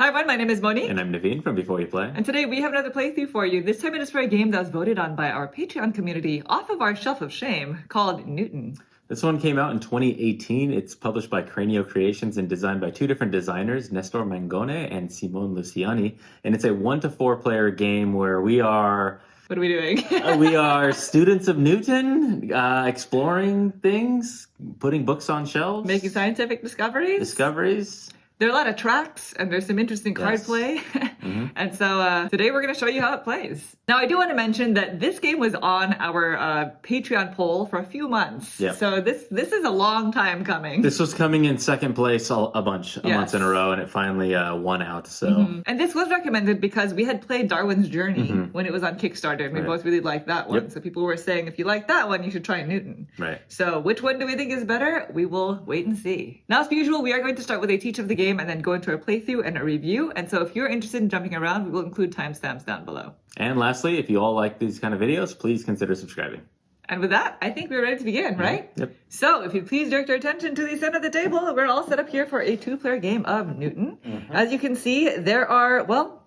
Hi everyone, my name is Moni. And I'm Naveen from Before You Play. And today we have another playthrough for you. This time it is for a game that was voted on by our Patreon community off of our shelf of shame called Newton. This one came out in 2018. It's published by Cranio Creations and designed by two different designers, Nestore Mangone and Simone Luciani. And it's a 1 to 4 player game where we are... What are we doing? we are students of Newton, exploring things, putting books on shelves. Making scientific discoveries. There are a lot of tracks and there's some interesting card play. And so today we're going to show you how it plays. Now, I do want to mention that this game was on our Patreon poll for a few months. Yep. So this is a long time coming. This was coming in second place a months in a row, and it finally won out. So, And this was recommended because we had played Darwin's Journey when it was on Kickstarter, and we both really liked that one. Yep. So people were saying, if you like that one, you should try Newton. Right. So which one do we think is better? We will wait and see. Now, as per usual, we are going to start with a teach of the game and then go into a playthrough and a review. And so if you're interested in jumping around, we will include timestamps down below. And lastly, if you all like these kind of videos, please consider subscribing. And with that, I think we're ready to begin, right? Yep. So if you please direct your attention to the center of the table, we're all set up here for a 2-player game of Newton. As you can see, there are, well,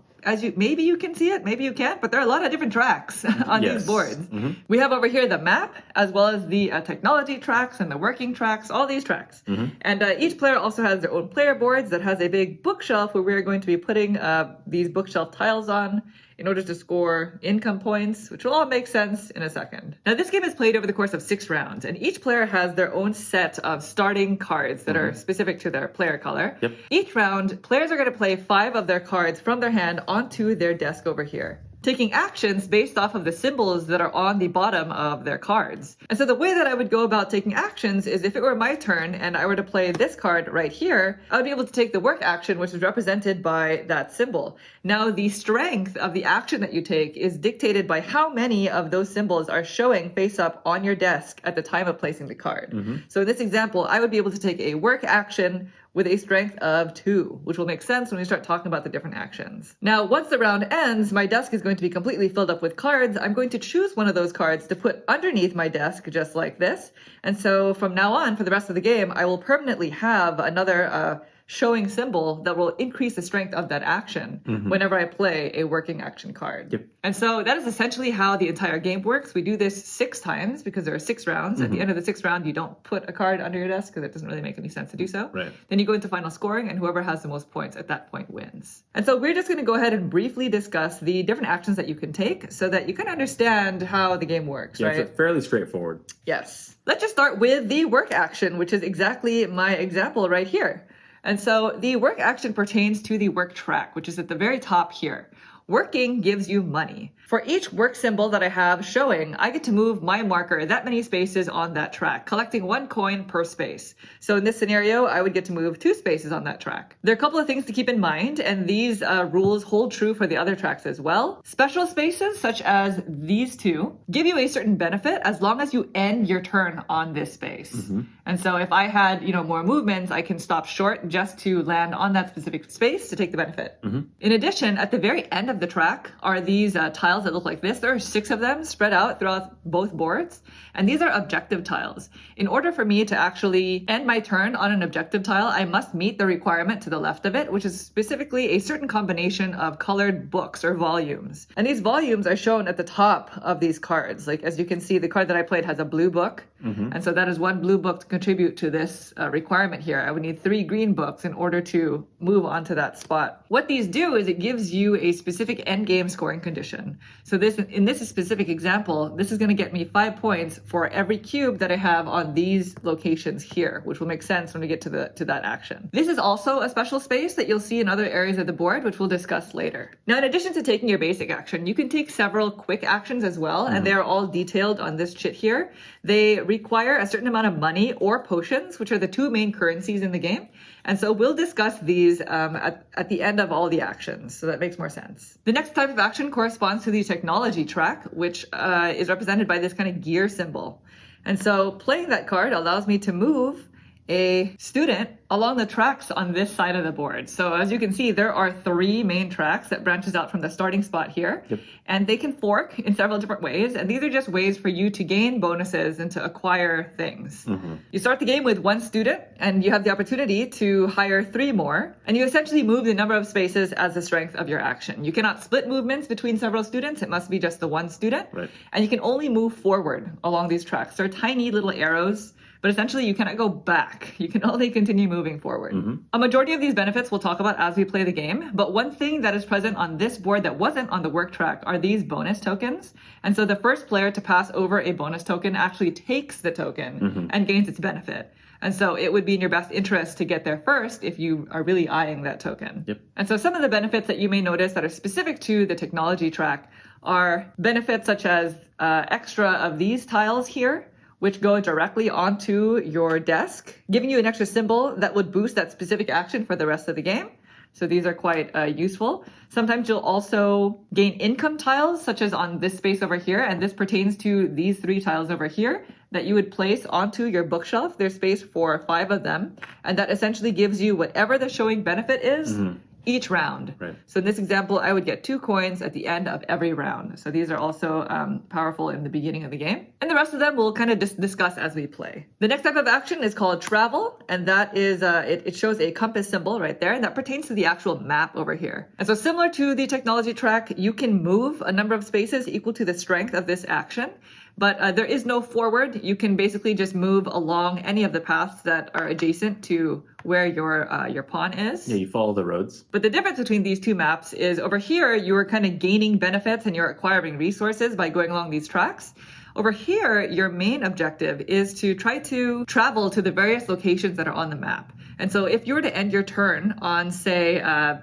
maybe you can see it, maybe you can't, but there are a lot of different tracks on these boards. We have over here the map, as well as the technology tracks and the working tracks, all these tracks. And each player also has their own player boards that has a big bookshelf where we're going to be putting these bookshelf tiles on in order to score income points, which will all make sense in a second. Now, this game is played over the course of 6 rounds, and each player has their own set of starting cards that are specific to their player color. Yep. Each round, players are going to play 5 of their cards from their hand onto their desk over here, taking actions based off of the symbols that are on the bottom of their cards. And so the way that I would go about taking actions is if it were my turn and I were to play this card right here, I would be able to take the work action, which is represented by that symbol. Now, the strength of the action that you take is dictated by how many of those symbols are showing face up on your desk at the time of placing the card. So in this example, I would be able to take a work action with a strength of 2, which will make sense when we start talking about the different actions. Now, once the round ends, my desk is going to be completely filled up with cards. I'm going to choose one of those cards to put underneath my desk, just like this. And so from now on, for the rest of the game, I will permanently have another showing symbol that will increase the strength of that action whenever I play a working action card. Yep. And so that is essentially how the entire game works. We do this 6 times because there are 6 rounds. At the end of the 6th round, you don't put a card under your desk because it doesn't really make any sense to do so. Right. Then you go into final scoring, and whoever has the most points at that point wins. And so we're just going to go ahead and briefly discuss the different actions that you can take so that you can understand how the game works, right? It's fairly straightforward. Yes. Let's just start with the work action, which is exactly my example right here. And so the work action pertains to the work track, which is at the very top here. Working gives you money. For each work symbol that I have showing, I get to move my marker that many spaces on that track, collecting 1 coin per space. So in this scenario, I would get to move 2 spaces on that track. There are a couple of things to keep in mind, and these rules hold true for the other tracks as well. Special spaces, such as these 2, give you a certain benefit as long as you end your turn on this space. And so if I had, more movements, I can stop short just to land on that specific space to take the benefit. In addition, at the very end of the track are these tiles that look like this. There are 6 of them spread out throughout both boards, and these are objective tiles. In order for me to actually end my turn on an objective tile, I must meet the requirement to the left of it, which is specifically a certain combination of colored books or volumes. And these volumes are shown at the top of these cards. Like, as you can see, the card that I played has a blue book, and so that is 1 blue book to contribute to this requirement here. I would need 3 green books in order to move onto that spot. What these do is it gives you a specific end game scoring condition. So in this specific example, this is going to get me 5 points for every cube that I have on these locations here, which will make sense when we get to that action. This is also a special space that you'll see in other areas of the board, which we'll discuss later. Now, in addition to taking your basic action, you can take several quick actions as well, and they are all detailed on this chit here. They require a certain amount of money or potions, which are the 2 main currencies in the game. And so we'll discuss these at the end of all the actions, so that makes more sense. The next type of action corresponds to the technology track, which is represented by this kind of gear symbol. And so playing that card allows me to move a student along the tracks on this side of the board. So as you can see, there are 3 main tracks that branches out from the starting spot here. Yep. And they can fork in several different ways. And these are just ways for you to gain bonuses and to acquire things. You start the game with 1 student, and you have the opportunity to hire 3 more. And you essentially move the number of spaces as the strength of your action. You cannot split movements between several students. It must be just the 1 student. Right. And you can only move forward along these tracks. They're tiny little arrows, but essentially you cannot go back. You can only continue moving forward. A majority of these benefits we'll talk about as we play the game, but one thing that is present on this board that wasn't on the work track are these bonus tokens. And so the first player to pass over a bonus token actually takes the token and gains its benefit. And so it would be in your best interest to get there first if you are really eyeing that token. Yep. And so some of the benefits that you may notice that are specific to the technology track are benefits such as extra of these tiles here, which go directly onto your desk, giving you an extra symbol that would boost that specific action for the rest of the game. So these are quite useful. Sometimes you'll also gain income tiles, such as on this space over here, and this pertains to these 3 tiles over here that you would place onto your bookshelf. There's space for 5 of them, and that essentially gives you whatever the showing benefit is each round. Right. So in this example, I would get 2 coins at the end of every round. So these are also powerful in the beginning of the game. And the rest of them we'll kind of discuss as we play. The next type of action is called travel. And that is, it shows a compass symbol right there. And that pertains to the actual map over here. And so similar to the technology track, you can move a number of spaces equal to the strength of this action. But there is no forward. You can basically just move along any of the paths that are adjacent to where your pawn is. Yeah, you follow the roads. But the difference between these 2 maps is over here, you're kind of gaining benefits and you're acquiring resources by going along these tracks. Over here, your main objective is to try to travel to the various locations that are on the map. And so if you were to end your turn on, say,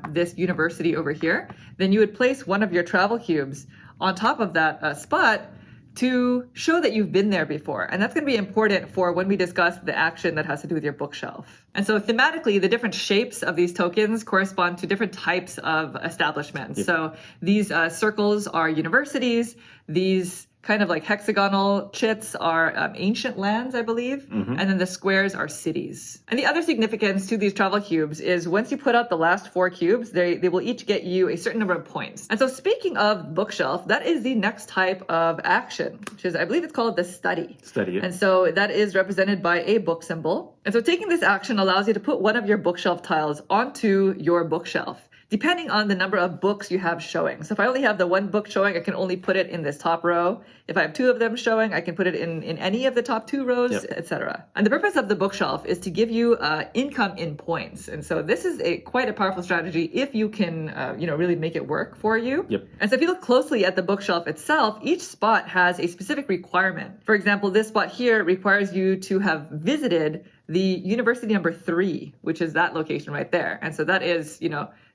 this university over here, then you would place one of your travel cubes on top of that spot to show that you've been there before. And that's going to be important for when we discuss the action that has to do with your bookshelf. And so thematically, the different shapes of these tokens correspond to different types of establishments. Yep. So these circles are universities. These kind of like hexagonal chits are ancient lands, I believe. And then the squares are cities. And the other significance to these travel cubes is once you put out the last 4 cubes, they will each get you a certain number of points. And so speaking of bookshelf, that is the next type of action, which is, I believe it's called the study. Study. And so that is represented by a book symbol. And so taking this action allows you to put one of your bookshelf tiles onto your bookshelf, depending on the number of books you have showing. So if I only have the 1 book showing, I can only put it in this top row. If I have 2 of them showing, I can put it in any of the top 2 rows, etc. And the purpose of the bookshelf is to give you income in points. And so this is quite a powerful strategy if you can, really make it work for you. Yep. And so if you look closely at the bookshelf itself, each spot has a specific requirement. For example, this spot here requires you to have visited the university number 3, which is that location right there. And so that is,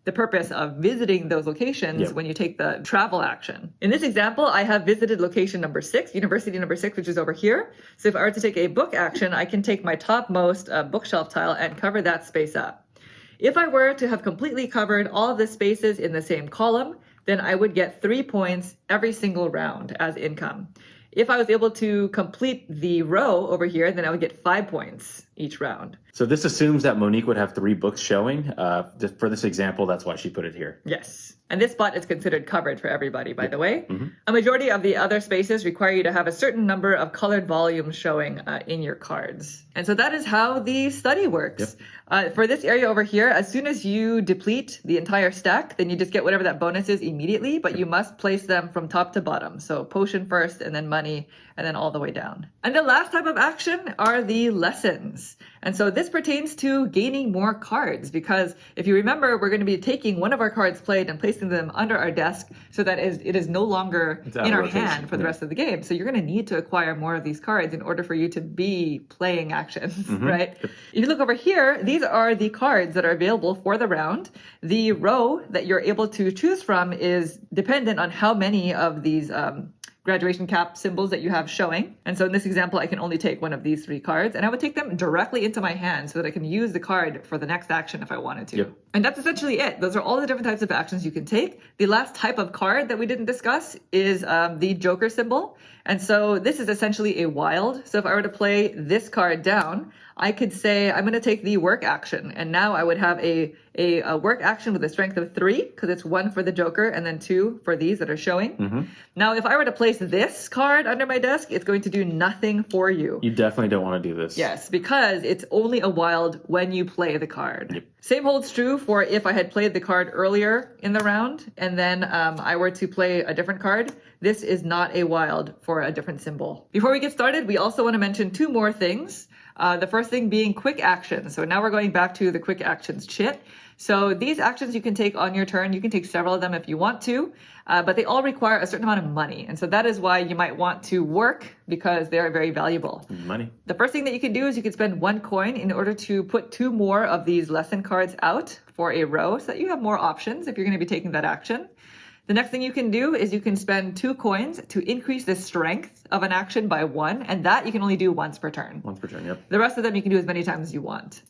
the purpose of visiting those locations when you take the travel action. In this example, I have visited location number 6, university number 6, which is over here. So if I were to take a book action, I can take my topmost bookshelf tile and cover that space up. If I were to have completely covered all of the spaces in the same column, then I would get 3 points every single round as income. If I was able to complete the row over here, then I would get 5 points each round. So this assumes that Monique would have 3 books showing. For this example, that's why she put it here. Yes. And this spot is considered covered for everybody, by the way. A majority of the other spaces require you to have a certain number of colored volumes showing in your cards. And so that is how the study works. For this area over here, as soon as you deplete the entire stack, then you just get whatever that bonus is immediately, but you must place them from top to bottom. So potion first, and then money, and then all the way down. And the last type of action are the lessons. And so this pertains to gaining more cards, because if you remember, we're going to be taking one of our cards played and placing them under our desk so that it is no longer in our hand for the rest of the game. So you're going to need to acquire more of these cards in order for you to be playing actions, right? If you look over here, these are the cards that are available for the round. The row that you're able to choose from is dependent on how many of these graduation cap symbols that you have showing. And so in this example, I can only take one of these 3 cards, and I would take them directly into my hand so that I can use the card for the next action if I wanted to. And that's essentially it. Those are all the different types of actions you can take. The last type of card that we didn't discuss is the Joker symbol. And so this is essentially a wild. So if I were to play this card down, I could say I'm going to take the work action, and now I would have a work action with a strength of 3 because it's 1 for the Joker and then 2 for these that are showing. Now, if I were to place this card under my desk, it's going to do nothing for you. You definitely don't want to do this. Yes, because it's only a wild when you play the card. Same holds true for if I had played the card earlier in the round and then I were to play a different card. This is not a wild for a different symbol. Before we get started, we also want to mention 2 more things. The first thing being quick actions. So now we're going back to the quick actions chit. So these actions you can take on your turn. You can take several of them if you want to, but they all require a certain amount of money. And so that is why you might want to work because they are very valuable. Money. The first thing that you can do is you can spend 1 coin in order to put 2 more of these lesson cards out for a row so that you have more options if you're going to be taking that action. The next thing you can do is you can spend 2 coins to increase the strength of an action by 1, and that you can only do once per turn. Once per turn, yep. The rest of them you can do as many times as you want.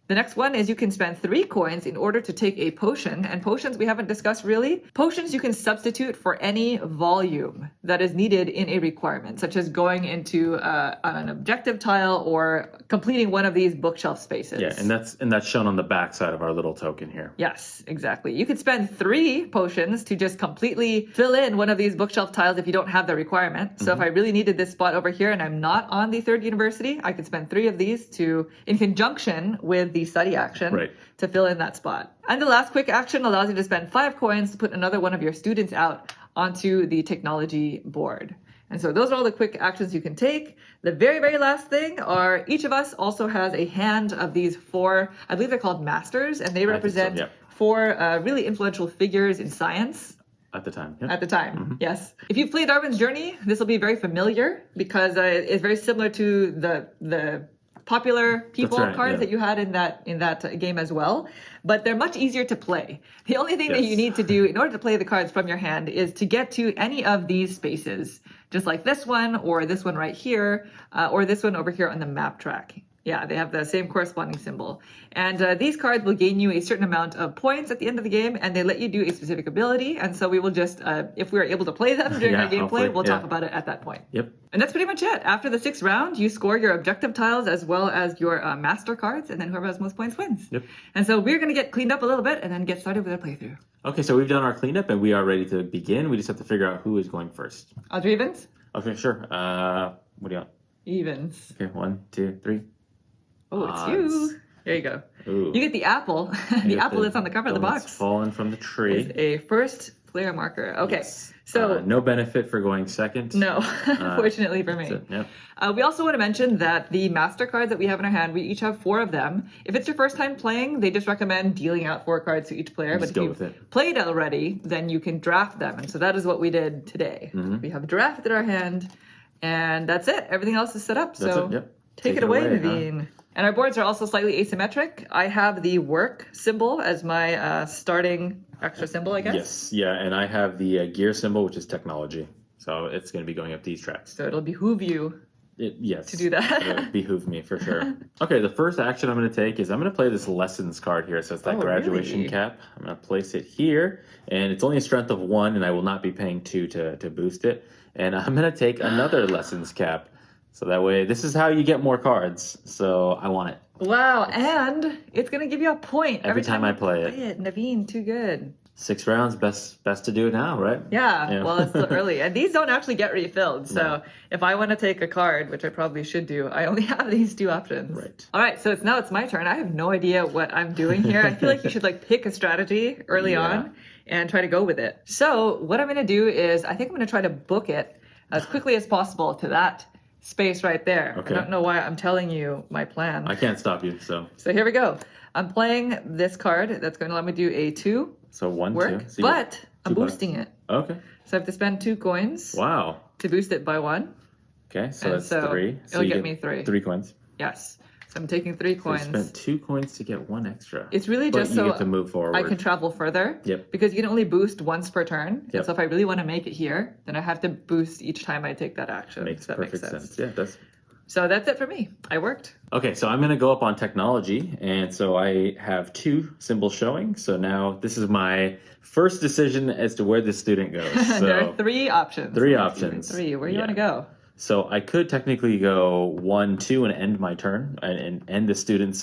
The next one is you can spend 3 coins in order to take a potion, and potions we haven't discussed really. Potions you can substitute for any volume that is needed in a requirement, such as going into an objective tile or completing one of these bookshelf spaces. Yeah, and that's shown on the back side of our little token here. Yes, exactly. You could spend 3 potions to just completely fill in one of these bookshelf tiles if you don't have the requirement. So if I really needed this spot over here and I'm not on the 3rd university, I could spend 3 of these to, in conjunction with the study action, to fill in that spot. And the last quick action allows you to spend 5 coins to put another one of your students out onto the technology board. And so those are all the quick actions you can take. The very, very last thing are each of us also has a hand of these 4, I believe they're called masters, and they represent 4 really influential figures in science. At the time. At the time, yes. If you've played Darwin's Journey, this will be very familiar because it's very similar to the popular people cards that you had in that game as well, but they're much easier to play. The only thing that you need to do in order to play the cards from your hand is to get to any of these spaces, just like this one or this one right here, or this one over here on the map track. Yeah, they have the same corresponding symbol. And these cards will gain you a certain amount of points at the end of the game, and they let you do a specific ability. And so we will just, if we're able to play them during our gameplay, we'll talk about it at that point. Yep. And that's pretty much it. After the 6th round, you score your objective tiles as well as your master cards, and then whoever has most points wins. Yep. And so we're going to get cleaned up a little bit and then get started with our playthrough. Okay, so we've done our cleanup and we are ready to begin. We just have to figure out who is going first. Odds or evens? Okay, sure. What do you want? Evens. Okay, 1, 2, 3. Oh, it's you. There you go. Ooh. You get the apple. The apple that's on the cover of the box. Fallen from the tree. It's a first player marker. Okay. Yes. So no benefit for going second. No, fortunately for me. Yep. We also want to mention that the master cards that we have in our hand, we each have 4 of them. If it's your first time playing, they just recommend dealing out 4 cards to each player. Just but if you've played already, then you can draft them. And so that is what we did today. We have drafted our hand, and that's it. Everything else is set up. So take it away, Naveen. And our boards are also slightly asymmetric. I have the work symbol as my starting extra symbol, I guess. Yes, yeah, and I have the gear symbol, which is technology. So it's going to be going up these tracks. So it'll behoove you to do that. It'll behoove me for sure. Okay, the first action I'm going to take is I'm going to play this lessons card here. So it's that graduation cap. I'm going to place it here, and it's only a strength of 1, and I will not be paying 2 to boost it. And I'm going to take another lessons cap. So that way, this is how you get more cards. So I want it. Wow, and it's going to give you a point every time I play it. Naveen, too good. 6 rounds, best to do it now, right? Yeah, well, it's still early. And these don't actually get refilled. So if I want to take a card, which I probably should do, I only have these 2 options. Right. All right, so now it's my turn. I have no idea what I'm doing here. I feel like you should pick a strategy early on and try to go with it. So what I'm going to do is I think I'm going to try to book it as quickly as possible to that space right there. Okay. I don't know why I'm telling you my plan. I can't stop you, so. So here we go. I'm playing this card that's going to let me do a 2 so 1, work, 2. So but I'm boosting it. Okay. So I have to spend 2 coins. Wow. To boost it by 1. Okay, so that's 3. So it'll get me 3. 3 coins. Yes. So I'm taking 3 coins. So you spent 2 coins to get 1 extra. It's really just you so get to move forward. I can travel further. Yep. Because you can only boost once per turn. Yep. So if I really want to make it here, then I have to boost each time I take that action. Makes perfect sense. Yeah, it does. So that's it for me. I worked. Okay, so I'm going to go up on technology, and so I have 2 symbols showing. So now this is my first decision as to where the student goes. So there are 3 options. 3 options. 3. Where do you want to go? So I could technically go 1, 2, and end my turn and end the student's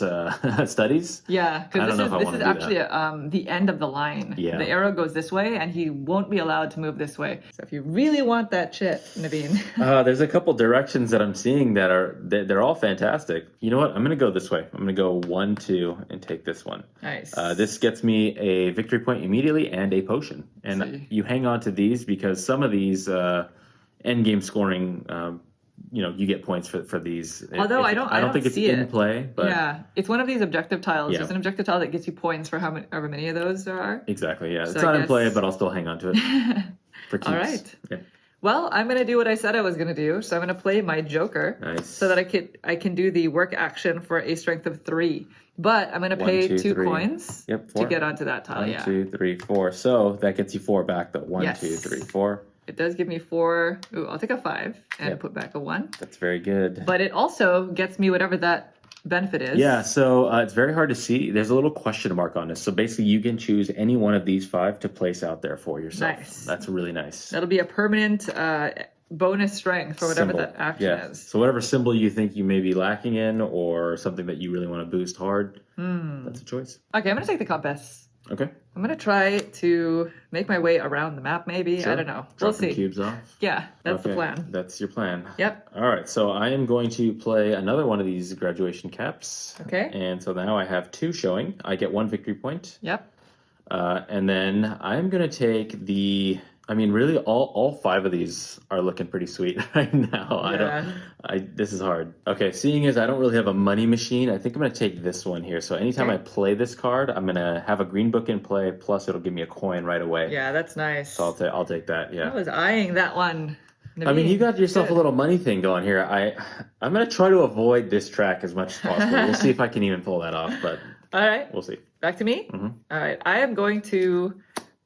studies. Yeah, I because don't know if I this want is to do actually that. the end of the line. Yeah. The arrow goes this way, and he won't be allowed to move this way. So if you really want that chip, Naveen. There's a couple directions that I'm seeing that they're all fantastic. You know what? I'm gonna go this way. I'm gonna go 1, 2, and take this one. Nice. This gets me a victory point immediately and a potion. And you hang on to these because some of these end game scoring, you get points for these. Although I don't think it's see in play, but yeah, it's one of these objective tiles. Yeah. It's an objective tile that gets you points for however many of those there are. Exactly. Yeah, So it's not in play, but I'll still hang on to it for keeps. All right. Yeah. Well, I'm gonna do what I said I was gonna do. So I'm gonna play my Joker, Nice. so that I can do the work action for a strength of 3. But I'm gonna pay 2 3. coins Yep, to 4. get onto that tile. 1, 2, 3, 4. So that gets you 4 back. Though 1, Yes. 2, 3, 4. It does give me 4. Ooh, I'll take a 5 and Yep. put back a 1. That's very good. But it also gets me whatever that benefit is. Yeah, so it's very hard to see. There's a little question mark on this. So basically, you can choose any one of these 5 to place out there for yourself. Nice. That's really nice. That'll be a permanent bonus strength for whatever Symbol. that action Yeah. is. So whatever symbol you think you may be lacking in, or something that you really want to boost hard, that's a choice. Okay, I'm gonna take the compass. Okay. I'm gonna try to make my way around the map. Maybe Sure. I don't know. We'll Dropping see. cubes off. Yeah, that's the Okay, plan. That's your plan. Yep. All right, so I am going to play another one of these graduation caps. Okay. And so now I have 2 showing. I get 1 victory point. Yep. And then I'm going to take really all 5 of these are looking pretty sweet right now. Yeah. This is hard. Okay, seeing as I don't really have a money machine, I think I'm going to take this one here. So anytime Okay. I play this card, I'm going to have a green book in play, plus it'll give me a coin right away. Yeah, that's nice. So I'll take that, yeah. I was eyeing that one. You got yourself Good. a little money thing going here. I'm going to try to avoid this track as much as possible. We'll see if I can even pull that off, but All right, we'll see. back to me. Mhm. All right, I am going to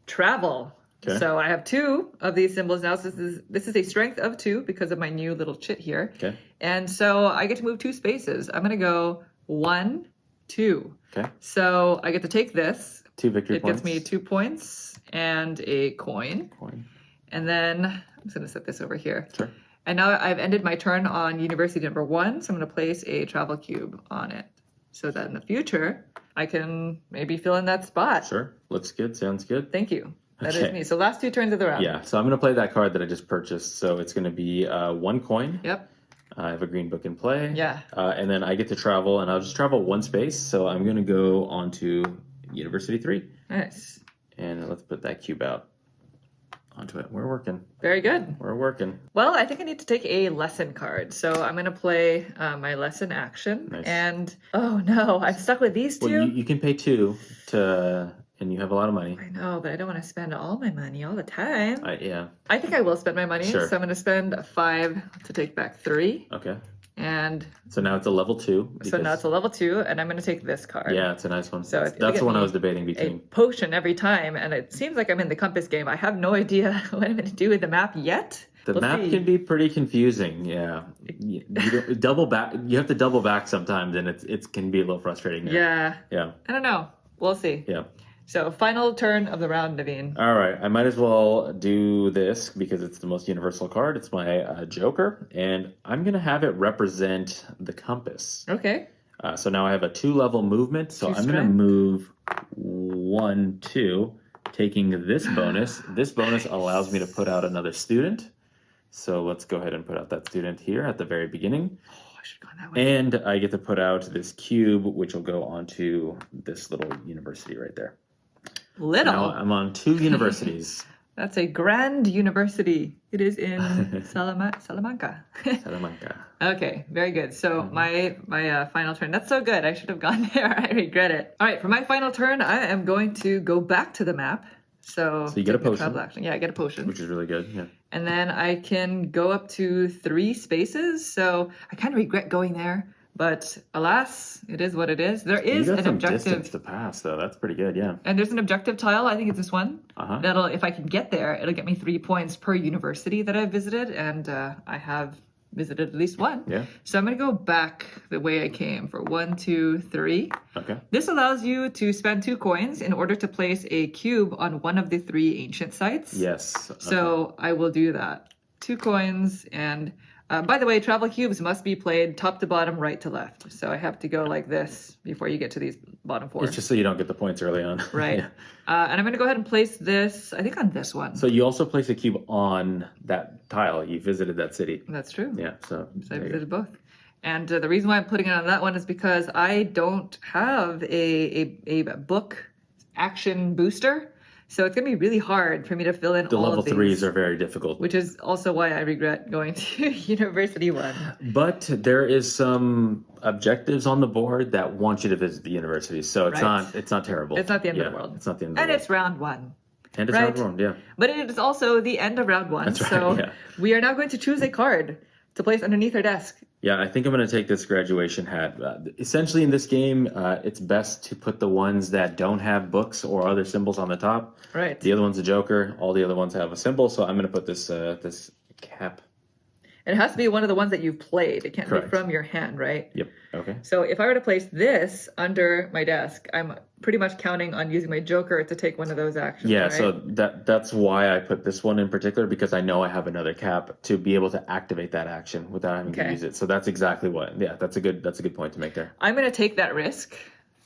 travel. Okay. So I have 2 of these symbols now. So this is a strength of 2 because of my new little chit here. Okay. And so I get to move 2 spaces. I'm gonna go 1, 2. Okay. So I get to take this. 2 victory It points. gets me 2 points and a coin. Coin. And then I'm just gonna set this over here. Sure. And now I've ended my turn on university number 1. So I'm gonna place a travel cube on it, so that in the future I can maybe fill in that spot. Sure. Looks good. Sounds good. Thank you. That is Okay. me. So last 2 turns of the round. Yeah. So I'm going to play that card that I just purchased. So it's going to be 1 coin. Yep. I have a green book in play. Yeah. And then I get to travel, and I'll just travel 1 space. So I'm going to go on to University 3. Nice. And let's put that cube out onto it. We're working. Very good. We're working. Well, I think I need to take a lesson card. So I'm going to play my lesson action. Nice. And oh no, I'm stuck with these 2. Well, you can pay 2 and you have a lot of money. I know, but I don't want to spend all my money all the time. Yeah. I think I will spend my money. Sure. So I'm going to spend 5 to take back 3. Okay. And So now it's a level 2. so now it's a level 2, and I'm going to take this card. Yeah, it's a nice one. So That's it'll the get one I me was debating A between. potion every time, and it seems like I'm in the compass game. I have no idea what I'm going to do with the map yet. The We'll map see. can be pretty confusing. Yeah, you don't, double back. You have to double back sometimes, and it can be a little frustrating. There. Yeah. Yeah. I don't know. We'll see. Yeah. So final turn of the round, Naveen. All right. I might as well do this because it's the most universal card. It's my Joker, and I'm gonna have it represent the compass. Okay. So now I have a 2-level movement. So 2 I'm gonna strength. move 1, 2, taking this bonus. This bonus allows me to put out another student. So let's go ahead and put out that student here at the very beginning. Oh, I should have gone that way. And I get to put out this cube, which will go onto this little university right there. Little. Now I'm on 2 universities. That's a grand university. It is in Salamanca. Salamanca. Okay, very good. So my final turn. That's so good. I should have gone there. I regret it. All right, for my final turn, I am going to go back to the map. So you get a take the potion. travel action. Yeah, I get a potion. Which is really good. Yeah. And then I can go up to 3 spaces. So I kind of regret going there, but alas, it is what it is. There You is got an some objective. distance to pass, though. That's pretty good. Yeah. And there's an objective tile. I think it's this one. Uh-huh. That'll, if I can get there, it'll get me 3 points per university that I've visited, and I have visited at least 1. Yeah. So I'm gonna go back the way I came for 1, 2, 3. Okay. This allows you to spend 2 coins in order to place a cube on one of the 3 ancient sites. Yes. So I will do that. 2 coins, and By the way, travel cubes must be played top to bottom, right to left. So I have to go like this before you get to these bottom 4. It's just so you don't get the points early on. Right. Yeah. And I'm going to go ahead and place this, I think, on this one. So you also place a cube on that tile. You visited that city. That's true. Yeah. So I visited both. And the reason why I'm putting it on that one is because I don't have a book action booster. So it's going to be really hard for me to fill in the all level of these. 3s are very difficult. Which is also why I regret going to University 1. But there is some objectives on the board that want you to visit the university. So it's Right. not terrible. It's not the end of the world. It's not the end of the And world. it's round 1. And it's right? round 1, yeah. But it is also the end of round 1. That's right, so yeah. we are now going to choose a card to place underneath our desk. Yeah, I think I'm going to take this graduation hat. Essentially, in this game, it's best to put the ones that don't have books or other symbols on the top. Right. The other one's a joker. All the other ones have a symbol. So I'm going to put this this cap. It has to be one of the ones that you've played. It can't Correct. be from your hand, right? Yep. Okay. So if I were to place this under my desk, I'm pretty much counting on using my joker to take one of those actions. Yeah, right? so that's why I put this one in particular, because I know I have another cap to be able to activate that action without having to Okay. use it. So that's exactly what. Yeah, that's a good point to make there. I'm going to take that risk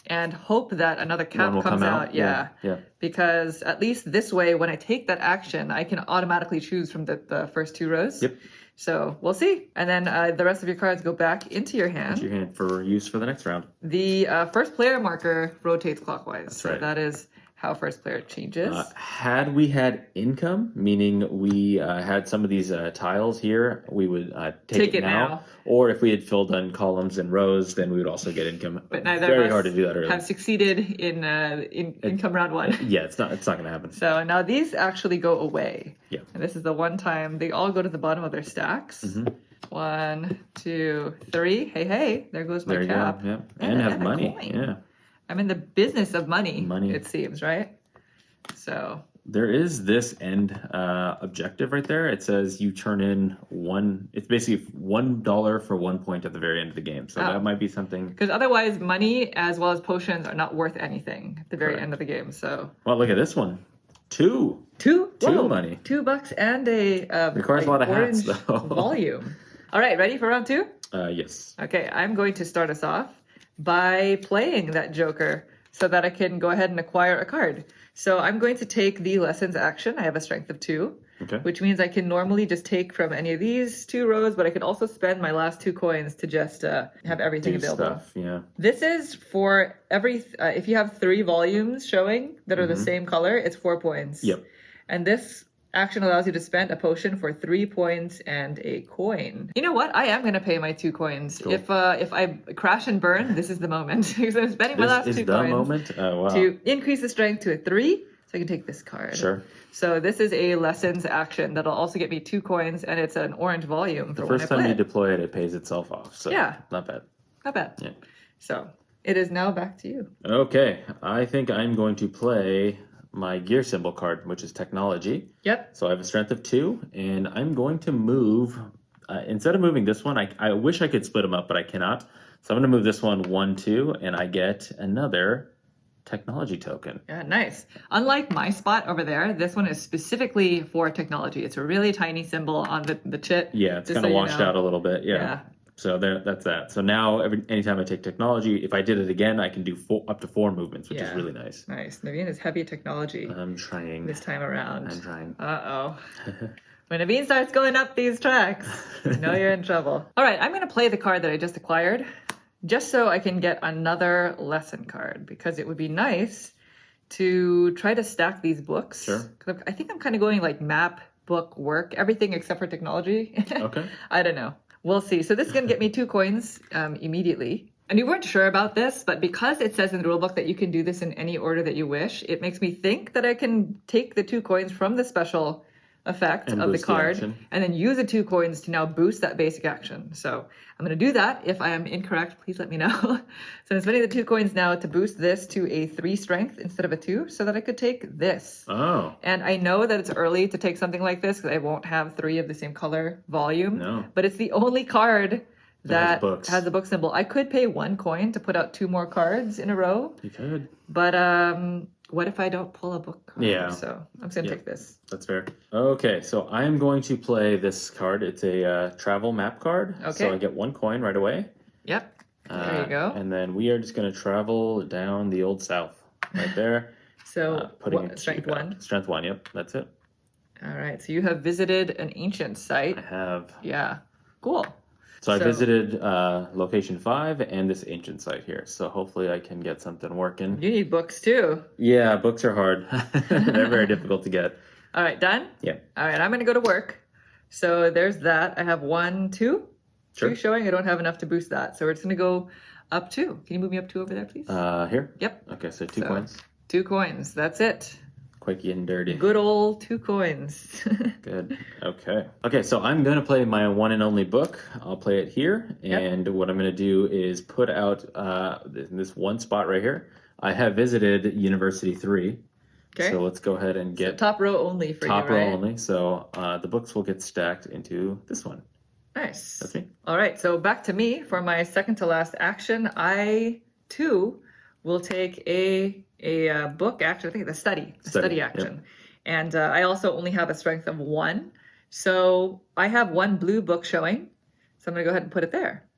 and hope that another cap One will comes come out. Yeah. Yeah. Because at least this way, when I take that action, I can automatically choose from the first 2 rows. Yep. So we'll see. And then the rest of your cards go back into your hand. Put your hand for use for the next round. The first player marker rotates clockwise. That's so right. that is how first player changes. Had we had income, meaning we had some of these tiles here, we would take it now. Or if we had filled in columns and rows, then we would also get income. But neither Very of us hard to do that early. have succeeded in income round 1. Yeah, it's not going to happen. So now these actually go away. Yeah. And this is the one time they all go to the bottom of their stacks. Mm-hmm. 1, 2, 3. Hey, there goes my There you cap. go. Yeah. And have a money. coin. Yeah. I'm in the business of money. Money. It seems, right? So There is this end objective right there. It says you turn in it's basically $1 for 1 point at the very end of the game. So that might be something. because otherwise money as well as potions are not worth anything at the very Correct. end of the game. So Well, look at this one. 2. Two Whoa, money. $2 and a Requires a lot of hats, orange though. volume. All right, ready for round 2? Yes. Okay, I'm going to start us off by playing that joker so that I can go ahead and acquire a card. So I'm going to take the lessons action. I have a strength of 2, Okay. which means I can normally just take from any of these 2 rows, but I can also spend my last 2 coins to just have everything Do available. stuff. Yeah. This is for every, if you have 3 volumes showing that are the same color, it's 4 points. Yep. And this action allows you to spend a potion for 3 points and a coin. You know what? I am going to pay my 2 coins. Cool. If I crash and burn, this is the moment. Because I'm spending my last This 2 is the coins moment. Oh, wow. to increase the strength to a 3, so I can take this card. Sure. So this is a lessons action that'll also get me 2 coins, and it's an orange volume for The when first I time play you it. deploy it, it pays itself off. So Yeah. not bad. Not bad. Yeah. So it is now back to you. Okay. I think I'm going to play my gear symbol card, which is technology. Yep. So I have a strength of 2, and I'm going to move. Instead of moving this one, I wish I could split them up, but I cannot. So I'm going to move this one 1, 2, and I get another technology token. Yeah, nice. Unlike my spot over there, this one is specifically for technology. It's a really tiny symbol on the chit. Yeah, it's just kind of so you washed know. out a little bit. Yeah. Yeah. So that's that. So now anytime I take technology, if I did it again, I can do up to 4 movements, which is Yeah. really nice. Nice. Naveen is heavy technology I'm trying. this time around. I'm trying. Uh-oh. When Naveen starts going up these tracks, you know you're in trouble. All right, I'm going to play the card that I just acquired just so I can get another lesson card because it would be nice to try to stack these books. Sure. 'Cause I think I'm kind of going like map, book, work, everything except for technology. Okay. I don't know. We'll see. So this is going to get me 2 coins immediately. And we weren't sure about this, but because it says in the rulebook that you can do this in any order that you wish, it makes me think that I can take the 2 coins from the special effect And of the boost the card action. and then use the 2 coins to now boost that basic action. So I'm going to do that. If I am incorrect, please let me know. So I'm spending the 2 coins now to boost this to a 3 strength instead of a 2 so that I could take this. Oh. And I know that it's early to take something like this because I won't have 3 of the same color volume. No. But it's the only card that books. has the book symbol. I could pay 1 coin to put out 2 more cards in a row. You could. But what if I don't pull a book card? Yeah. So I'm just going to take this. That's fair. Okay, so I'm going to play this card. It's a travel map card. Okay. So I get 1 coin right away. Yep. There you go. And then we are just going to travel down the Old South right there. So putting what, strength 1? Strength 1, yep. That's it. All right. So you have visited an ancient site. I have. Yeah. Cool. So I visited location 5 and this ancient site here. So hopefully I can get something working. You need books too. Yeah, books are hard. They're very difficult to get. All right, done? Yeah. All right, I'm going to go to work. So there's that. I have 1, 2. Sure. 2 showing. I don't have enough to boost that. So we're just going to go up 2. Can you move me up 2 over there, please? Here? Yep. Okay, so 2 coins. 2 coins. That's it. Quick and dirty. Good old 2 coins. Good. Okay. Okay, so I'm going to play my one and only book. I'll play it here. And what I'm going to do is put out this one spot right here. I have visited University 3. Okay. So let's go ahead and get top row only for top you, right? row only. So the books will get stacked into this one. Nice. That's me. All right, so back to me for my second to last action. I too will take a book action. I think it's a study action. Yep. And I also only have a strength of 1. So I have 1 blue book showing. So I'm going to go ahead and put it there.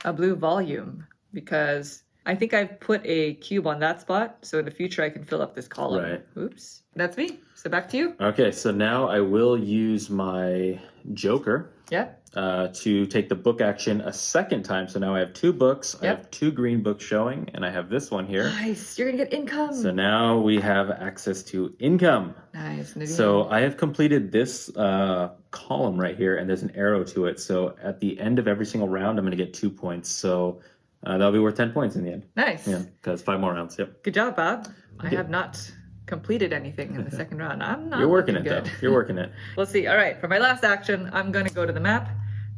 A blue volume, because I think I've put a cube on that spot. So in the future, I can fill up this column. Right. Oops. That's me. So back to you. Okay, so now I will use my Joker. Yeah. To take the book action a second time. So now I have 2 books. Yep. I have 2 green books showing, and I have this one here. Nice. You're going to get income. So now we have access to income. Nice. So I have completed this column right here, and there's an arrow to it. So at the end of every single round, I'm going to get 2 points. So that'll be worth 10 points in the end. Nice. Yeah, because 5 more rounds. Yep. Good job, Bob. I have not completed anything in the second round. I'm not. You're working it, good. though. You're working it. We'll see. All right. For my last action, I'm going to go to the map.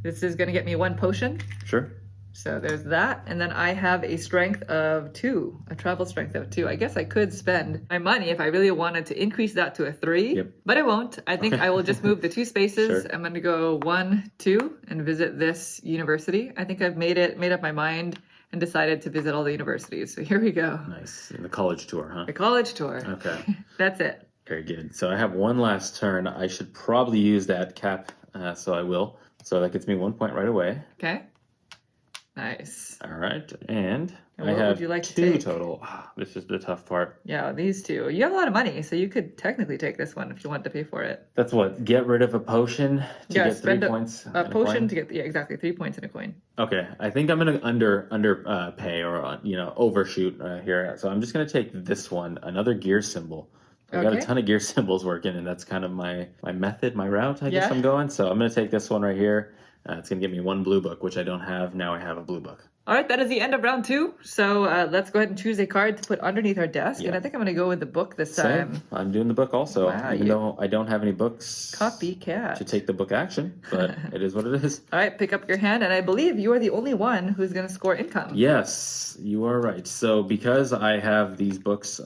This is going to get me 1 potion. Sure. So there's that. And then I have a strength of 2, a travel strength of 2. I guess I could spend my money if I really wanted to increase that to a 3. Yep. But I won't. I think I will just move the 2 spaces. Sure. I'm going to go 1, 2 and visit this university. I think I've made up my mind and decided to visit all the universities. So here we go. Nice. The college tour, huh? The college tour. Okay. That's it. Very good. So I have 1 last turn. I should probably use that cap, so I will. So that gets me 1 point right away. Okay. Nice. All right. And I what have would you like to 2 take? total. This is the tough part. Yeah, these 2. You have a lot of money, so you could technically take this one if you wanted to pay for it. That's what? Get rid of a potion to get 3 points? A potion to get, yeah, exactly, 3 points in a coin. Okay. I think I'm going to under pay or, overshoot here. So I'm just going to take this one, another gear symbol. I got a ton of gear symbols working, and that's kind of my method, my route, I guess I'm going. So I'm going to take this one right here. It's going to give me 1 blue book, which I don't have. Now I have a blue book. All right, that is the end of round 2. So let's go ahead and choose a card to put underneath our desk. And I think I'm going to go with the book this time. Same. I'm doing the book also, Wow, even though I don't have any books Copycat. to take the book action, but it is what it is. All right, pick up your hand, and I believe you are the only one who's going to score income. Yes, you are right. So because I have these books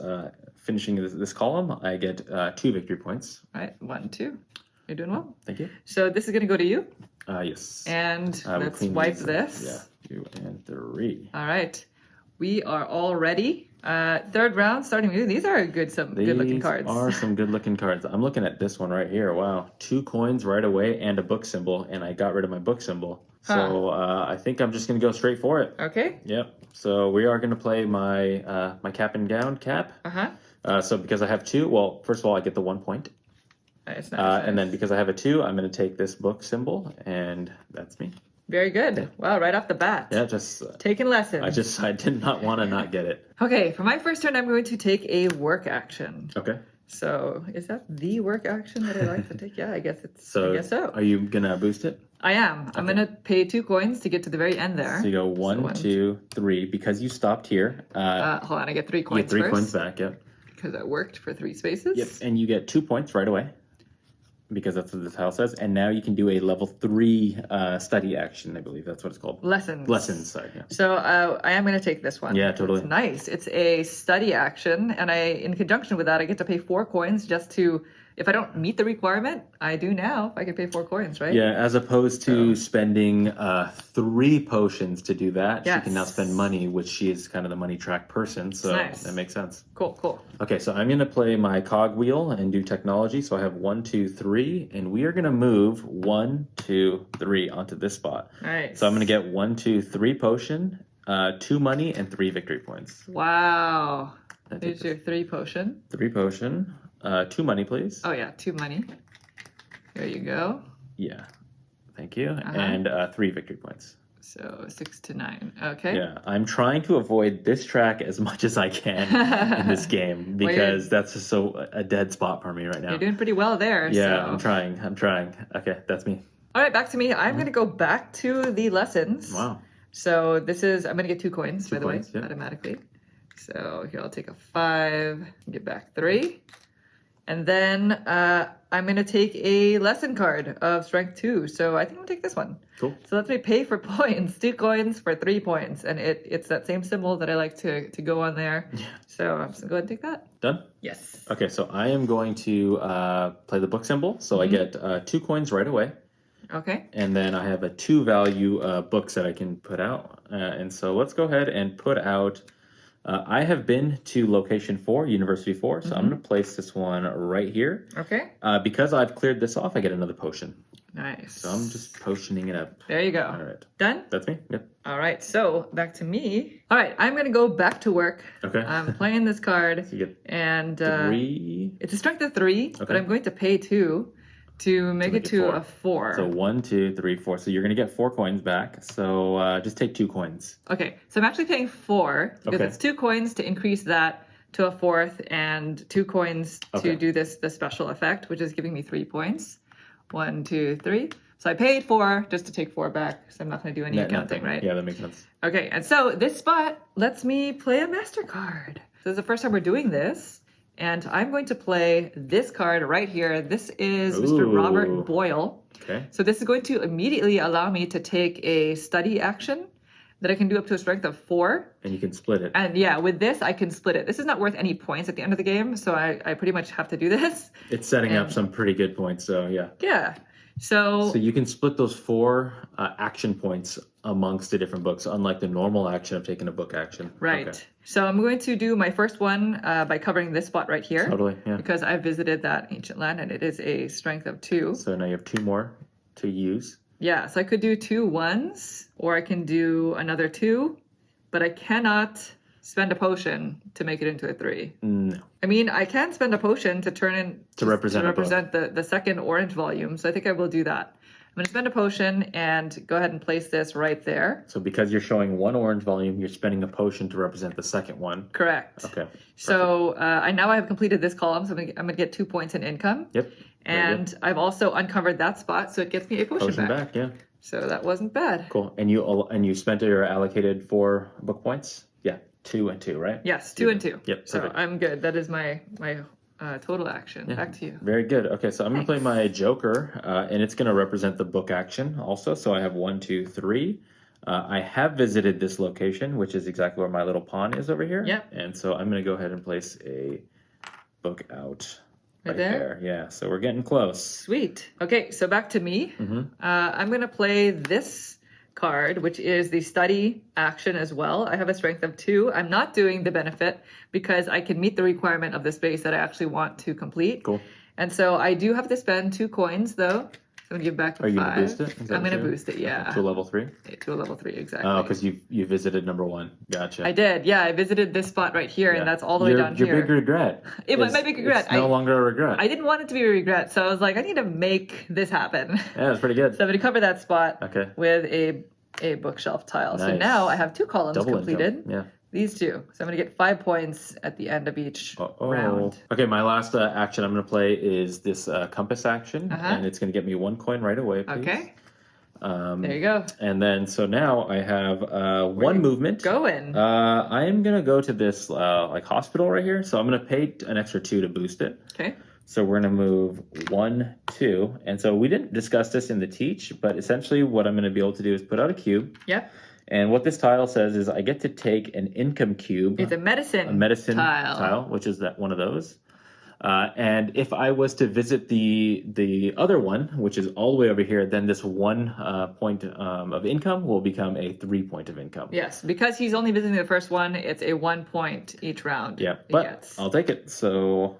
finishing this column, I get 2 victory points. All right, 1, 2. You're doing well. Thank you. So this is going to go to you. Yes. And We'll let's clean wipe these. this. Yeah, 2 and 3. All right. We are all ready. Third round, starting with you. These are good-looking cards. These are some good-looking cards. I'm looking at this one right here. Wow. 2 coins right away and a book symbol, and I got rid of my book symbol. So I think I'm just going to go straight for it. Okay. Yep. So we are going to play my my cap and gown cap. So because I have 2, well, first of all, I get the 1 point. Nice. And then because I have a 2, I'm going to take this book symbol, and that's me. Very good. Wow, right off the bat. Yeah, just taking lessons. I did not want to not get it. Okay, for my first turn, I'm going to take a work action. Okay. So is that the work action that I like to take? Yeah, I guess so. I guess so. Are you going to boost it? I am. I'm going to pay 2 coins to get to the very end there. So you go 1, 2, 3. Because you stopped here. Hold on, I get 3 coins You get 3 first. coins back, yep. Because I worked for 3 spaces. Yep, and you get 2 points right away. Because that's what the tile says. And now you can do a level 3 study action, I believe. That's what it's called. Lessons, sorry. Yeah. So I am going to take this one. Yeah, totally. It's nice. It's a study action. And in conjunction with that, I get to pay 4 coins just to if I don't meet the requirement, I do now. If I could pay 4 coins, right? Yeah, as opposed to spending 3 potions to do that, she can now Yes. spend money, which she is kind of the money track person, so nice. that makes sense. Cool, cool. Okay, so I'm going to play my cog wheel and do technology. So I have 1, 2, 3, and we are going to move 1, 2, 3 onto this spot. Nice. So I'm going to get 1, 2, 3 potion, 2 money, and 3 victory points. Wow. Here's your 3 potion. 3 potion, 2 money, please. Oh yeah, 2 money. There you go. Yeah, thank you, and 3 victory points. So 6 to 9. Okay. Yeah, I'm trying to avoid this track as much as I can in this game because that's just a dead spot for me right now. You're doing pretty well there. Yeah, so. I'm trying. Okay, that's me. All right, back to me. I'm going to go back to the lessons. Wow. So this is, I'm going to get 2 coins, by the way, yep. automatically. So here, I'll take a 5, get back 3. And then I'm going to take a lesson card of strength 2. So I think I'm going to take this one. Cool. So let me pay for points. 2 coins for 3 points. And it's that same symbol that I like to go on there. Yeah. So I'm just going to go ahead and take that. Done? Yes. Okay, so I am going to play the book symbol. So I get 2 coins right away. Okay. And then I have a 2 value books that I can put out. And so let's go ahead and put out... I have been to location 4, University 4, so I'm going to place this one right here. Okay. Because I've cleared this off, I get another potion. Nice. So I'm just potioning it up. There you go. All right. Done? That's me? Yep. All right, so back to me. All right, I'm going to go back to work. Okay. I'm playing this card. So you get and 3. It's a strength of 3, Okay. but I'm going to pay 2 to make it to a 4. So 1, 2, 3, 4. So you're going to get 4 coins back. So just take 2 coins. Okay, so I'm actually paying 4 because it's 2 coins to increase that to a 4th and 2 coins to do the special effect, which is giving me 3 points. 1, 2, 3. So I paid 4 just to take 4 back, so I'm not going to do any accounting, right? Yeah, that makes sense. Okay, and so this spot lets me play a MasterCard. So this is the first time we're doing this. And I'm going to play this card right here. This is Mr. Robert Boyle. Okay. So this is going to immediately allow me to take a study action that I can do up to a strength of 4. And you can split it. And yeah, with this, I can split it. This is not worth any points at the end of the game, so I pretty much have to do this. It's setting up some pretty good points, so yeah. Yeah. So you can split those 4 action points amongst the different books, unlike the normal action of taking a book action. Right. Okay. So I'm going to do my first one by covering this spot right here. Totally, yeah. Because I visited that ancient land and it is a strength of 2. So now you have 2 more to use. Yeah, so I could do 2 1s or I can do another 2, but I cannot spend a potion to make it into a 3. No. I mean, I can spend a potion to turn in To represent the second orange volume, so I think I will do that. I'm going to spend a potion and go ahead and place this right there. So because you're showing 1 orange volume, you're spending a potion to represent the second one. Correct. Okay. So I have completed this column, so I'm going to get 2 points in income. Yep. And I've also uncovered that spot, so it gets me a potion back. Yeah. So that wasn't bad. Cool. And you spent your allocated 4 book points? Yeah. 2 and 2, right? Yes, 2 and 2. Yep. So Perfect. I'm good. That is my total action. Yeah. Back to you. Very good. Okay, so I'm going to play my Joker, and it's going to represent the book action also. So I have 1, 2, 3. I have visited this location, which is exactly where my little pawn is over here. Yep. And so I'm going to go ahead and place a book out Right there? Yeah, so we're getting close. Sweet. Okay, so back to me. Mm-hmm. I'm going to play this card, which is the study action as well. I have a strength of 2. I'm not doing the benefit because I can meet the requirement of the space that I actually want to complete. Cool. And so I do have to spend 2 coins though. So I'm going to give back a 5. Are you going to boost it? Is that I'm what going to you're boost it, yeah. To a level 3? To a level 3, exactly. Oh, because you visited number 1. Gotcha. I did, yeah. I visited this spot right here, and that's all the way down your here. Your big regret. It was my big regret. It's no longer a regret. I didn't want it to be a regret, so I was like, I need to make this happen. Yeah, that's pretty good. So I'm going to cover that spot Okay. with a bookshelf tile. So Nice. now I have 2 columns Double completed. income. Yeah. These 2. So I'm going to get 5 points at the end of each round. Okay, my last action I'm going to play is this compass action, and it's going to get me 1 coin right away, please. Okay. There you go. And then, so now I have 1 movement. Going. I'm going to go to this like hospital right here, so I'm going to pay an extra 2 to boost it. Okay. So we're going to move 1, 2. And so we didn't discuss this in the teach, but essentially what I'm going to be able to do is put out a cube. Yep. And what this tile says is I get to take an income cube. It's a medicine tile, which is that one of those. And if I was to visit the other one, which is all the way over here, then this 1 point of income will become a 3 point of income. Yes, because he's only visiting the first one, it's a 1 point each round. Yeah, he but gets. I'll take it. So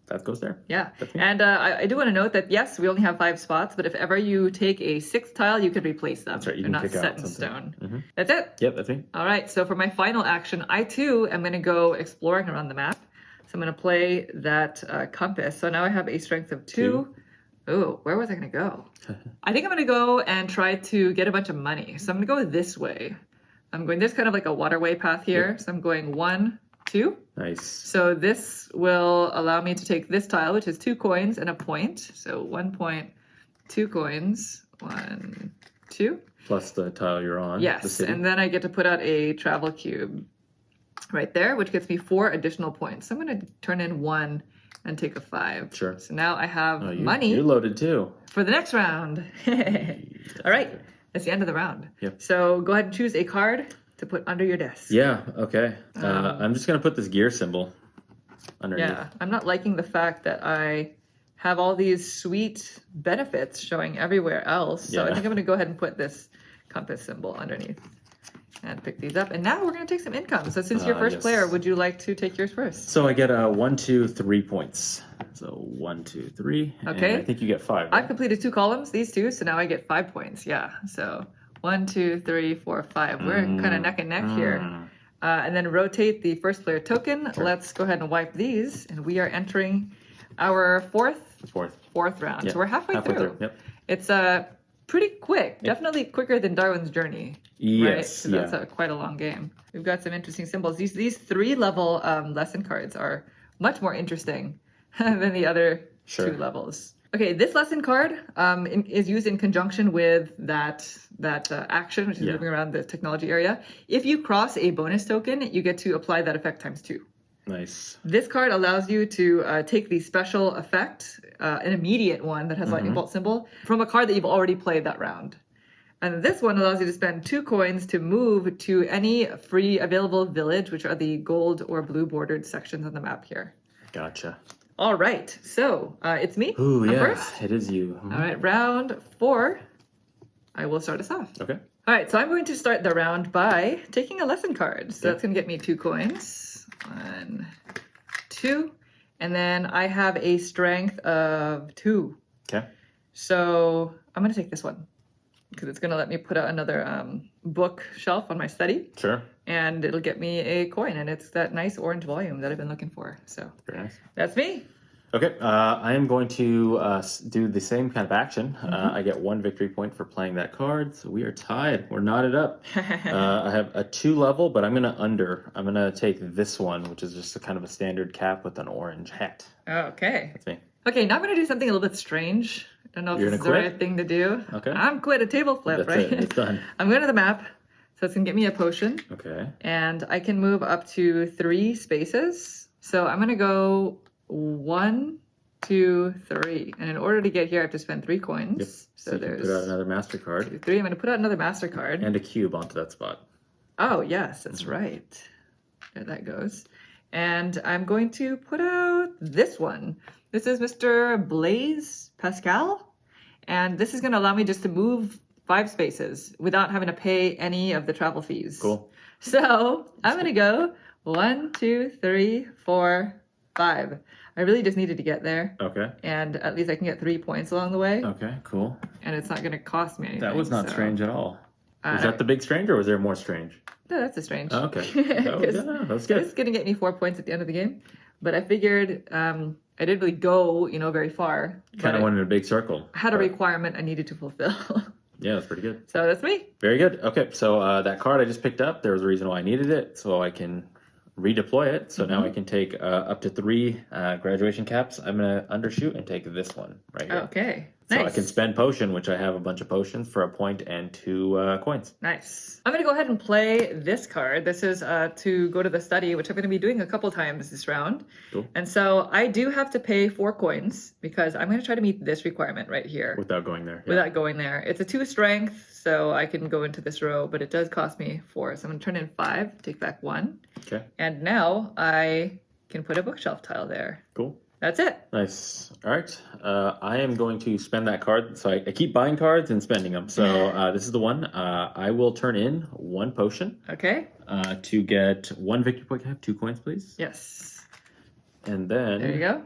that goes there. Yeah, and I do want to note that yes, we only have 5 spots, but if ever you take a 6th tile, you could replace them. That's right. You They're can not pick set out in something. stone. That's it. Yep, that's me. All right, so for my final action, I too am going to go exploring around the map. So I'm going to play that compass. So now I have a strength of 2. Oh, where was I going to go? I think I'm going to go and try to get a bunch of money. So I'm going to go this way. I'm going, there's kind of like a waterway path here. Yep. So I'm going 1, 2. Nice. So this will allow me to take this tile, which is 2 coins and a point. So 1 point, 2 coins, 1, 2. Plus the tile you're on. Yes, and then I get to put out a travel cube right there, which gets me 4 additional points. So I'm going to turn in 1 and take a 5. Sure. So now I have money. You're loaded too. For the next round. All right, that's the end of the round. Yep. So go ahead and choose a card to put under your desk. Yeah, okay. I'm just going to put this gear symbol underneath. Yeah, I'm not liking the fact that I have all these sweet benefits showing everywhere else. So I think I'm going to go ahead and put this compass symbol underneath and pick these up. And now we're going to take some income. So since you're first player, would you like to take yours first? So I get 1, 2, 3 points. So 1, 2, 3. Okay. And I think you get 5. Right? I've completed 2 columns, these 2. So now I get 5 points. Yeah. So 1, 2, 3, 4, 5. We're kind of neck and neck here. And then rotate the first player token. Sure. Let's go ahead and wipe these. And we are entering our fourth round. Yep. So we're halfway through. Yep. It's pretty quick. Yep. Definitely quicker than Darwin's Journey. Yes. Right? So that's quite a long game. We've got some interesting symbols. These 3-level lesson cards are much more interesting than the other 2 levels. Okay, this lesson card is used in conjunction with that action, which is moving around the technology area. If you cross a bonus token, you get to apply that effect times 2. Nice. This card allows you to take the special effect, an immediate one that has lightning bolt symbol, from a card that you've already played that round. And this one allows you to spend 2 coins to move to any free available village, which are the gold or blue bordered sections on the map here. Gotcha. All right, so it's me. Ooh, I'm yeah, first. it is you. All right, round 4. I will start us off. Okay. All right, so I'm going to start the round by taking a lesson card. So that's going to get me 2 coins. 1, 2. And then I have a strength of 2. Okay. So I'm going to take this one because it's going to let me put out another bookshelf on my study. Sure. And it'll get me a coin, and it's that nice orange volume that I've been looking for. So very nice. That's me. Okay, I am going to do the same kind of action. I get 1 victory point for playing that card, so we are tied. We're knotted up. I have a 2 level, but I'm going to take this one, which is just a kind of a standard cap with an orange hat. Okay. That's me. Okay, now I'm going to do something a little bit strange. I don't know if this is the right thing to do. Okay. I'm quit a table flip, That's right? It's done. I'm going to the map, so it's going to get me a potion. Okay. And I can move up to 3 spaces. So I'm going to go 1, 2, 3. And in order to get here, I have to spend 3 coins. Yep. So you can put out another MasterCard. 2, 3. I'm going to put out another MasterCard. And a cube onto that spot. Oh, yes, that's right. There that goes. And I'm going to put out this one. This is Mr. Blaise Pascal. And this is going to allow me just to move 5 spaces without having to pay any of the travel fees. Cool. So I'm going to go 1, 2, 3, 4, 5. I really just needed to get there. Okay. And at least I can get 3 points along the way. Okay, cool. And it's not going to cost me anything. That was not strange at all. Was that the big strange, or was there more strange? No, that's a strange. Oh, okay. That's good. It's going to get me 4 points at the end of the game. But I figured I didn't really go, very far. Kind of went in a big circle. I had a requirement I needed to fulfill. Yeah, that's pretty good. So that's me. Very good. Okay, so that card I just picked up, there was a reason why I needed it, so I can redeploy it. So now I can take up to 3 graduation caps. I'm going to undershoot and take this one right here. Okay. So Nice. I can spend potion, which I have a bunch of potions for a point and 2 coins. Nice. I'm going to go ahead and play this card. This is to go to the study, which I'm going to be doing a couple times this round. Cool. And so I do have to pay 4 coins because I'm going to try to meet this requirement right here. Without going there. Yeah. Without going there. It's a 2 strength, so I can go into this row, but it does cost me 4. So I'm going to turn in 5, take back 1. Okay. And now I can put a bookshelf tile there. Cool. That's it. Nice. All right. I am going to spend that card. So I keep buying cards and spending them. So this is the one. I will turn in 1 potion. Okay. To get 1 victory point. Can I have 2 coins, please? Yes. And then There you go.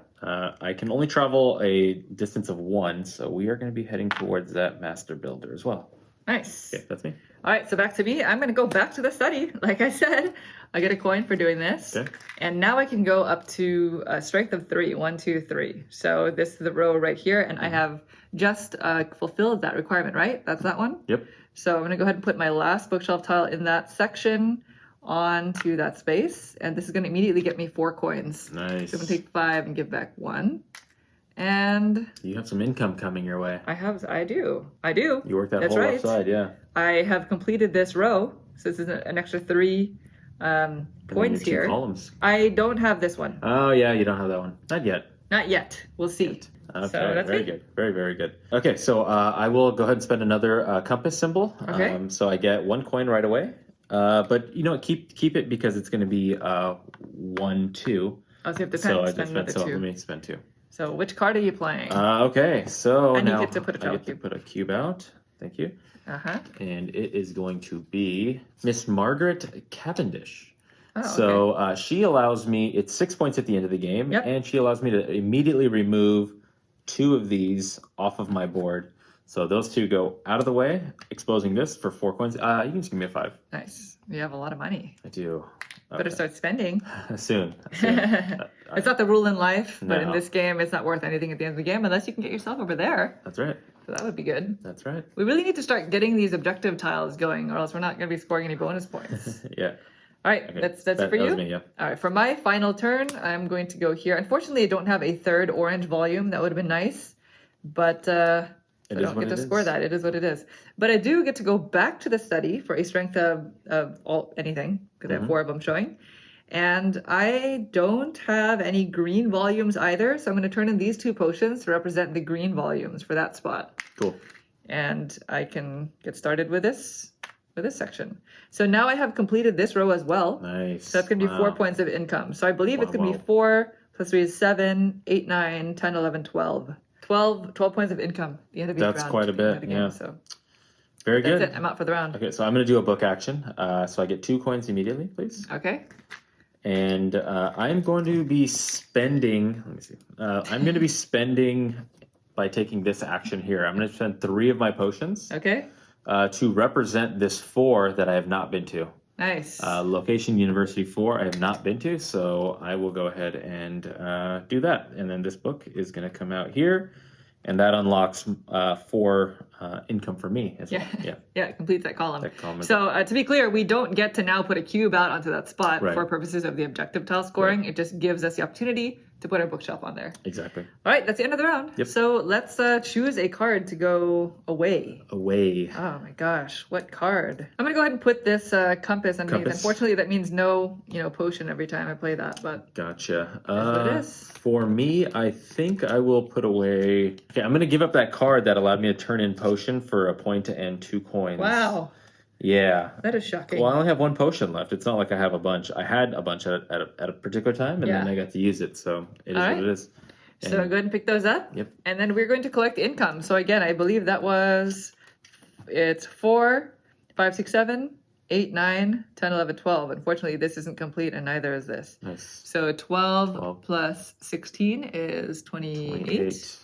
I can only travel a distance of 1, so we are going to be heading towards that master builder as well. Nice. Okay, that's me. All right, so back to me. I'm going to go back to the study. Like I said, I get a coin for doing this. Okay. And now I can go up to a strength of 3. 1, 2, 3. So this is the row right here, and I have just fulfilled that requirement, right? That's that one? Yep. So I'm going to go ahead and put my last bookshelf tile in that section onto that space. And this is going to immediately get me 4 coins. Nice. So I'm going to take 5 and give back 1. And you have some income coming your way. I do. You worked that That's whole right. left side, yeah. I have completed this row. So this is an extra 3 coins Your 2 here. columns. I don't have this one. Oh, yeah, you don't have that one. Not yet. Not yet. We'll see. Okay, So that's very me. good. Very, very good. Okay, so I will go ahead and spend another compass symbol. Okay. So I get 1 coin right away. But you know what, keep it because it's going to be 1, 2. Oh, so you have to So I spend just another spent, so 2. let me spend 2. So which card are you playing? Okay, so And you now get to put a I travel get to cube. put a cube out. Thank you. Uh-huh. And it is going to be Miss Margaret Cavendish. Oh, okay. So she allows me, it's 6 points at the end of the game, Yep. and she allows me to immediately remove 2 of these off of my board. So those 2 go out of the way, exposing this for 4 coins. You can just give me a 5. Nice. You have a lot of money. I do. Better start spending. Soon. It's not the rule in life, but in No. this game, it's not worth anything at the end of the game unless you can get yourself over there. That's right. So that would be good. That's right. We really need to start getting these objective tiles going, or else we're not going to be scoring any bonus points. Yeah. All right, Okay. that's it for that you. was me, yeah. All right, for my final turn, I'm going to go here. Unfortunately, I don't have a 3rd orange volume. That would have been nice, but I don't get to score that. It is what it is. But I do get to go back to the study for a strength of anything, because I have 4 of them showing. And I don't have any green volumes either, so I'm going to turn in these 2 potions to represent the green volumes for that spot. Cool. And I can get started with this section. So now I have completed this row as well. Nice. So that's going to be 4 points of income. So I believe it's going to be 4 plus 3 is 7, 8, 9, 10, 11, 12. 12 points of income at the end of each round. That's quite a bit, Game, yeah. So Very good. that's it. I'm out for the round. Okay, so I'm going to do a book action. So I get 2 coins immediately, please. Okay. And I'm going to be spending, let me see. I'm going to be spending by taking this action here. I'm going to spend 3 of my potions Okay. to represent this 4 that I have not been to. Nice. Location University 4 I have not been to, so I will go ahead and do that. And then this book is going to come out here, and that unlocks 4 income for me as well. Yeah, yeah, it completes that column. That column is- So to be clear, we don't get to now put a cube out onto that spot Right. for purposes of the objective tile scoring. It just gives us the opportunity to put our bookshelf on there. Exactly. All right, that's the end of the round. Yep. So let's choose a card to go away. Away. Oh my gosh, what card? I'm gonna go ahead and put this compass underneath. Compass. Unfortunately, that means no, potion every time I play that, but Gotcha. what it is. For me, I think I will put away. Okay, I'm going to give up that card that allowed me to turn in potion for a point and 2 coins. wow, Yeah. that is shocking. Well, I only have 1 potion left. It's not like I have a bunch. I had a bunch at a particular time, and then Yeah. I got to use it. So it is All what right. it is. So go ahead and pick those up. Yep. And then we're going to collect income. So again, I believe it's 4, 5, 6, 7, 8, 9, 10, 11, 12. Unfortunately, this isn't complete, and neither is this. Nice. So 12 12. plus 16 is 28. 28.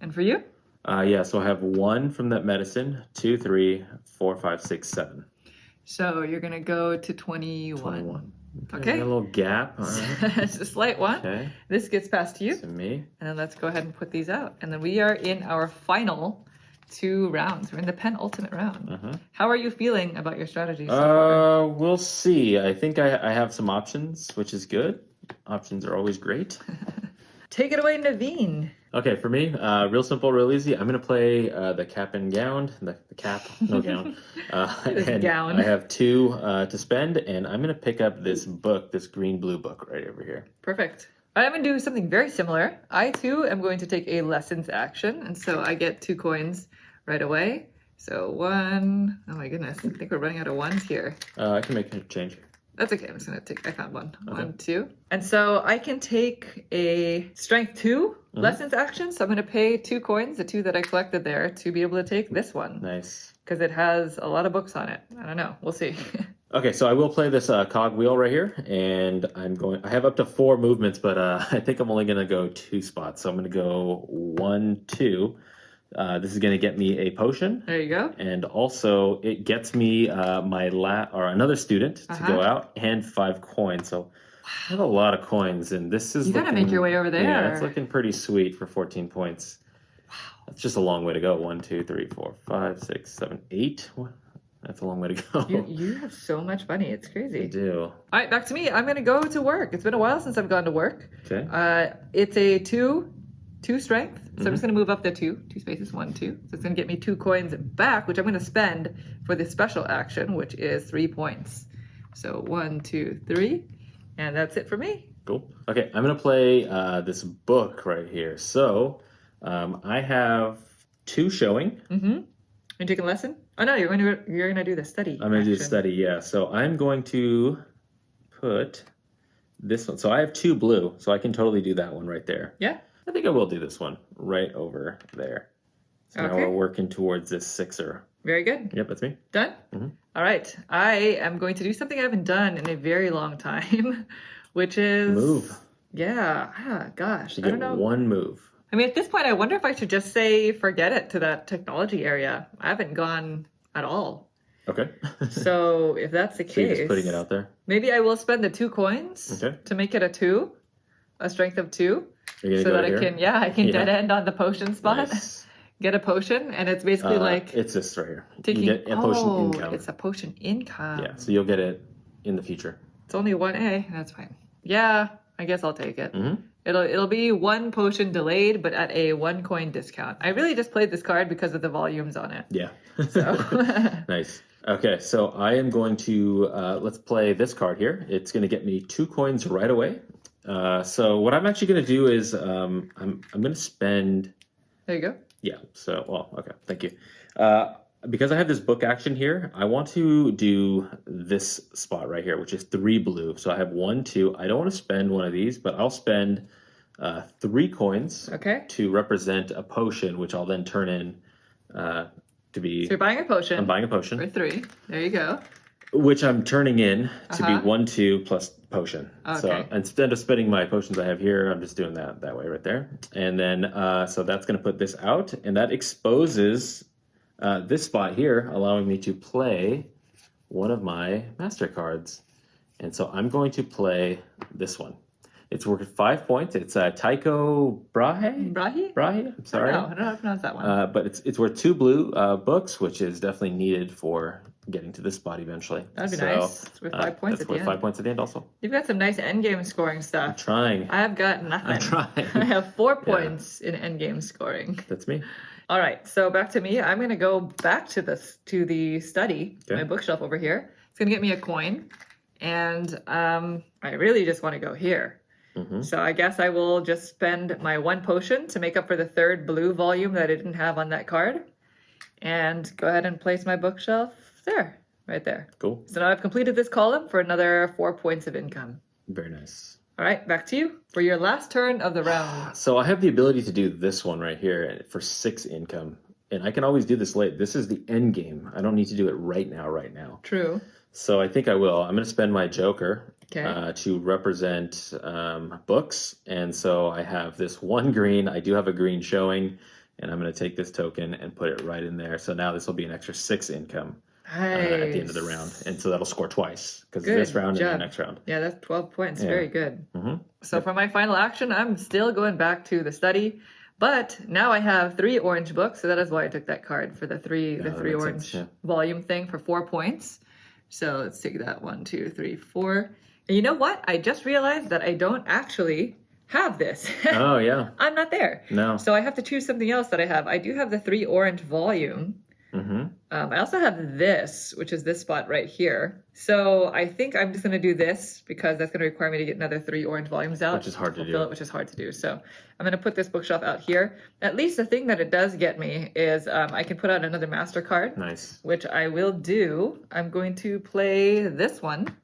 And for you? Yeah, so I have 1 from that medicine, 2, 3, 4, 5, 6, 7. So you're going to go to 21. 21. Okay. A little gap. All right. It's a slight one. Okay. This gets past to you. To me. And then let's go ahead and put these out. And then we are in our final 2 rounds. We're in the penultimate round. Uh-huh. How are you feeling about your strategy so far? We'll see. I think I have some options, which is good. Options are always great. Take it away, Naveen. Okay, for me, real simple, real easy. I'm going to play the cap and gown. The cap, no gown. And gown. I have 2 to spend, and I'm going to pick up this book, this green-blue book right over here. Perfect. I'm going to do something very similar. I, too, am going to take a lessons action. And so I get 2 coins right away. So 1. Oh, my goodness. I think we're running out of 1s here. I can make a change. That's okay. I'm just gonna take. I found one. Okay. 1, 2. And so I can take a strength 2 lessons action. So I'm gonna pay 2 coins, the 2 that I collected there, to be able to take this one. Nice. Because it has a lot of books on it. I don't know. We'll see. Okay, so I will play this cog wheel right here, and I have up to 4 movements, but I think I'm only going to go 2 spots. So I'm going to go 1, 2. This is going to get me a potion. There you go. And also it gets me another student to go out and 5 coins. So I have a lot of coins, and this is You gotta make your way over there. Yeah, it's looking pretty sweet for 14 points. Wow. That's just a long way to go. 1, 2, 3, 4, 5, 6, 7, 8. That's a long way to go. You have so much money. It's crazy. I do. All right, back to me. I'm going to go to work. It's been a while since I've gone to work. Okay. It's a 2 strength. So I'm just going to move up the 2 spaces. 1, 2. So it's going to get me 2 coins back, which I'm going to spend for the special action, which is 3 points. So 1, 2, 3. And that's it for me. Cool. Okay, I'm going to play this book right here. So I have 2 showing. Mm-hmm. You taking a lesson? Oh no, you're gonna do the study. I'm gonna do the study, yeah. So I'm going to put this one. So I have 2 blue, so I can totally do that one right there. Yeah. I think I will do this one right over there. So now we're working towards this 6er. Very good. Yep, that's me. Done? Mm-hmm. All right. I am going to do something I haven't done in a very long time, which is move. Yeah. Gosh. You I don't get know. 1 move. I mean, at this point, I wonder if I should just say forget it to that technology area. I haven't gone at all. Okay. So if that's the case, so you're just putting it out there. Maybe I will spend the 2 coins to make it a 2, a strength of 2, so that I can dead end on the potion spot, get a potion, and it's basically like it's this right here. Taking, you get a potion income. It's a potion income. Yeah, so you'll get it in the future. It's only 1A. That's fine. Yeah, I guess I'll take it. Mm-hmm. It'll be 1 potion delayed, but at a 1 coin discount. I really just played this card because of the volumes on it. Yeah. So Nice. Okay, so I am going to let's play this card here. It's going to get me 2 coins right away. So what I'm actually going to do is I'm going to spend. There you go. Yeah. So okay. Thank you. Because I have this book action here, I want to do this spot right here, which is 3 blue. So I have 1, 2. I don't want to spend one of these, but I'll spend 3 coins to represent a potion, which I'll then turn in to be. So you're buying a potion. I'm buying a potion. For 3. There you go. Which I'm turning in to be 1, 2 plus potion. Okay. So instead of spending my potions I have here, I'm just doing that way right there. And then, so that's going to put this out, and that exposes this spot here, allowing me to play one of my master cards. And so I'm going to play this one. It's worth 5 points. It's Tycho Brahe? I'm sorry. I don't know how to pronounce that one. But it's worth 2 blue books, which is definitely needed for getting to this spot eventually. That'd be nice. It's worth 5 points at the end. 5 points at the end also. You've got some nice endgame scoring stuff. I'm trying. I've got nothing. I'm trying. I have 4 points in endgame scoring. That's me. All right, so back to me. I'm going to go back to the study, my bookshelf over here. It's going to get me a coin, and I really just want to go here. Mm-hmm. So I guess I will just spend my 1 potion to make up for the 3rd blue volume that I didn't have on that card, and go ahead and place my bookshelf there, right there. Cool. So now I've completed this column for another 4 points of income. Very nice. All right, back to you for your last turn of the round. So I have the ability to do this one right here for 6 income, and I can always do this late. This is the end game. I don't need to do it right now. True. So I think I will. I'm going to spend my joker Okay. To represent books. And so I have this one green. I do have a green showing, and I'm going to take this token and put it right in there. So now this will be an extra 6 income at the end of the round. And so that'll score twice because this round and the next round. Yeah, that's 12 points. Yeah. Very good. Mm-hmm. So for my final action, I'm still going back to the study. But now I have 3 orange books, so that is why I took that card for the three orange volume thing for 4 points. So let's take that 1, 2, 3, 4. And you know what? I just realized that I don't actually have this. Oh, yeah. I'm not there. No. So I have to choose something else that I have. I do have the 3 orange volume. Mm-hmm. I also have this, which is this spot right here. So I think I'm just going to do this because that's going to require me to get another 3 orange volumes out. Which is hard to do. Which is hard to do. So I'm going to put this bookshelf out here. At least the thing that it does get me is I can put out another master card. Nice. Which I will do. I'm going to play this one,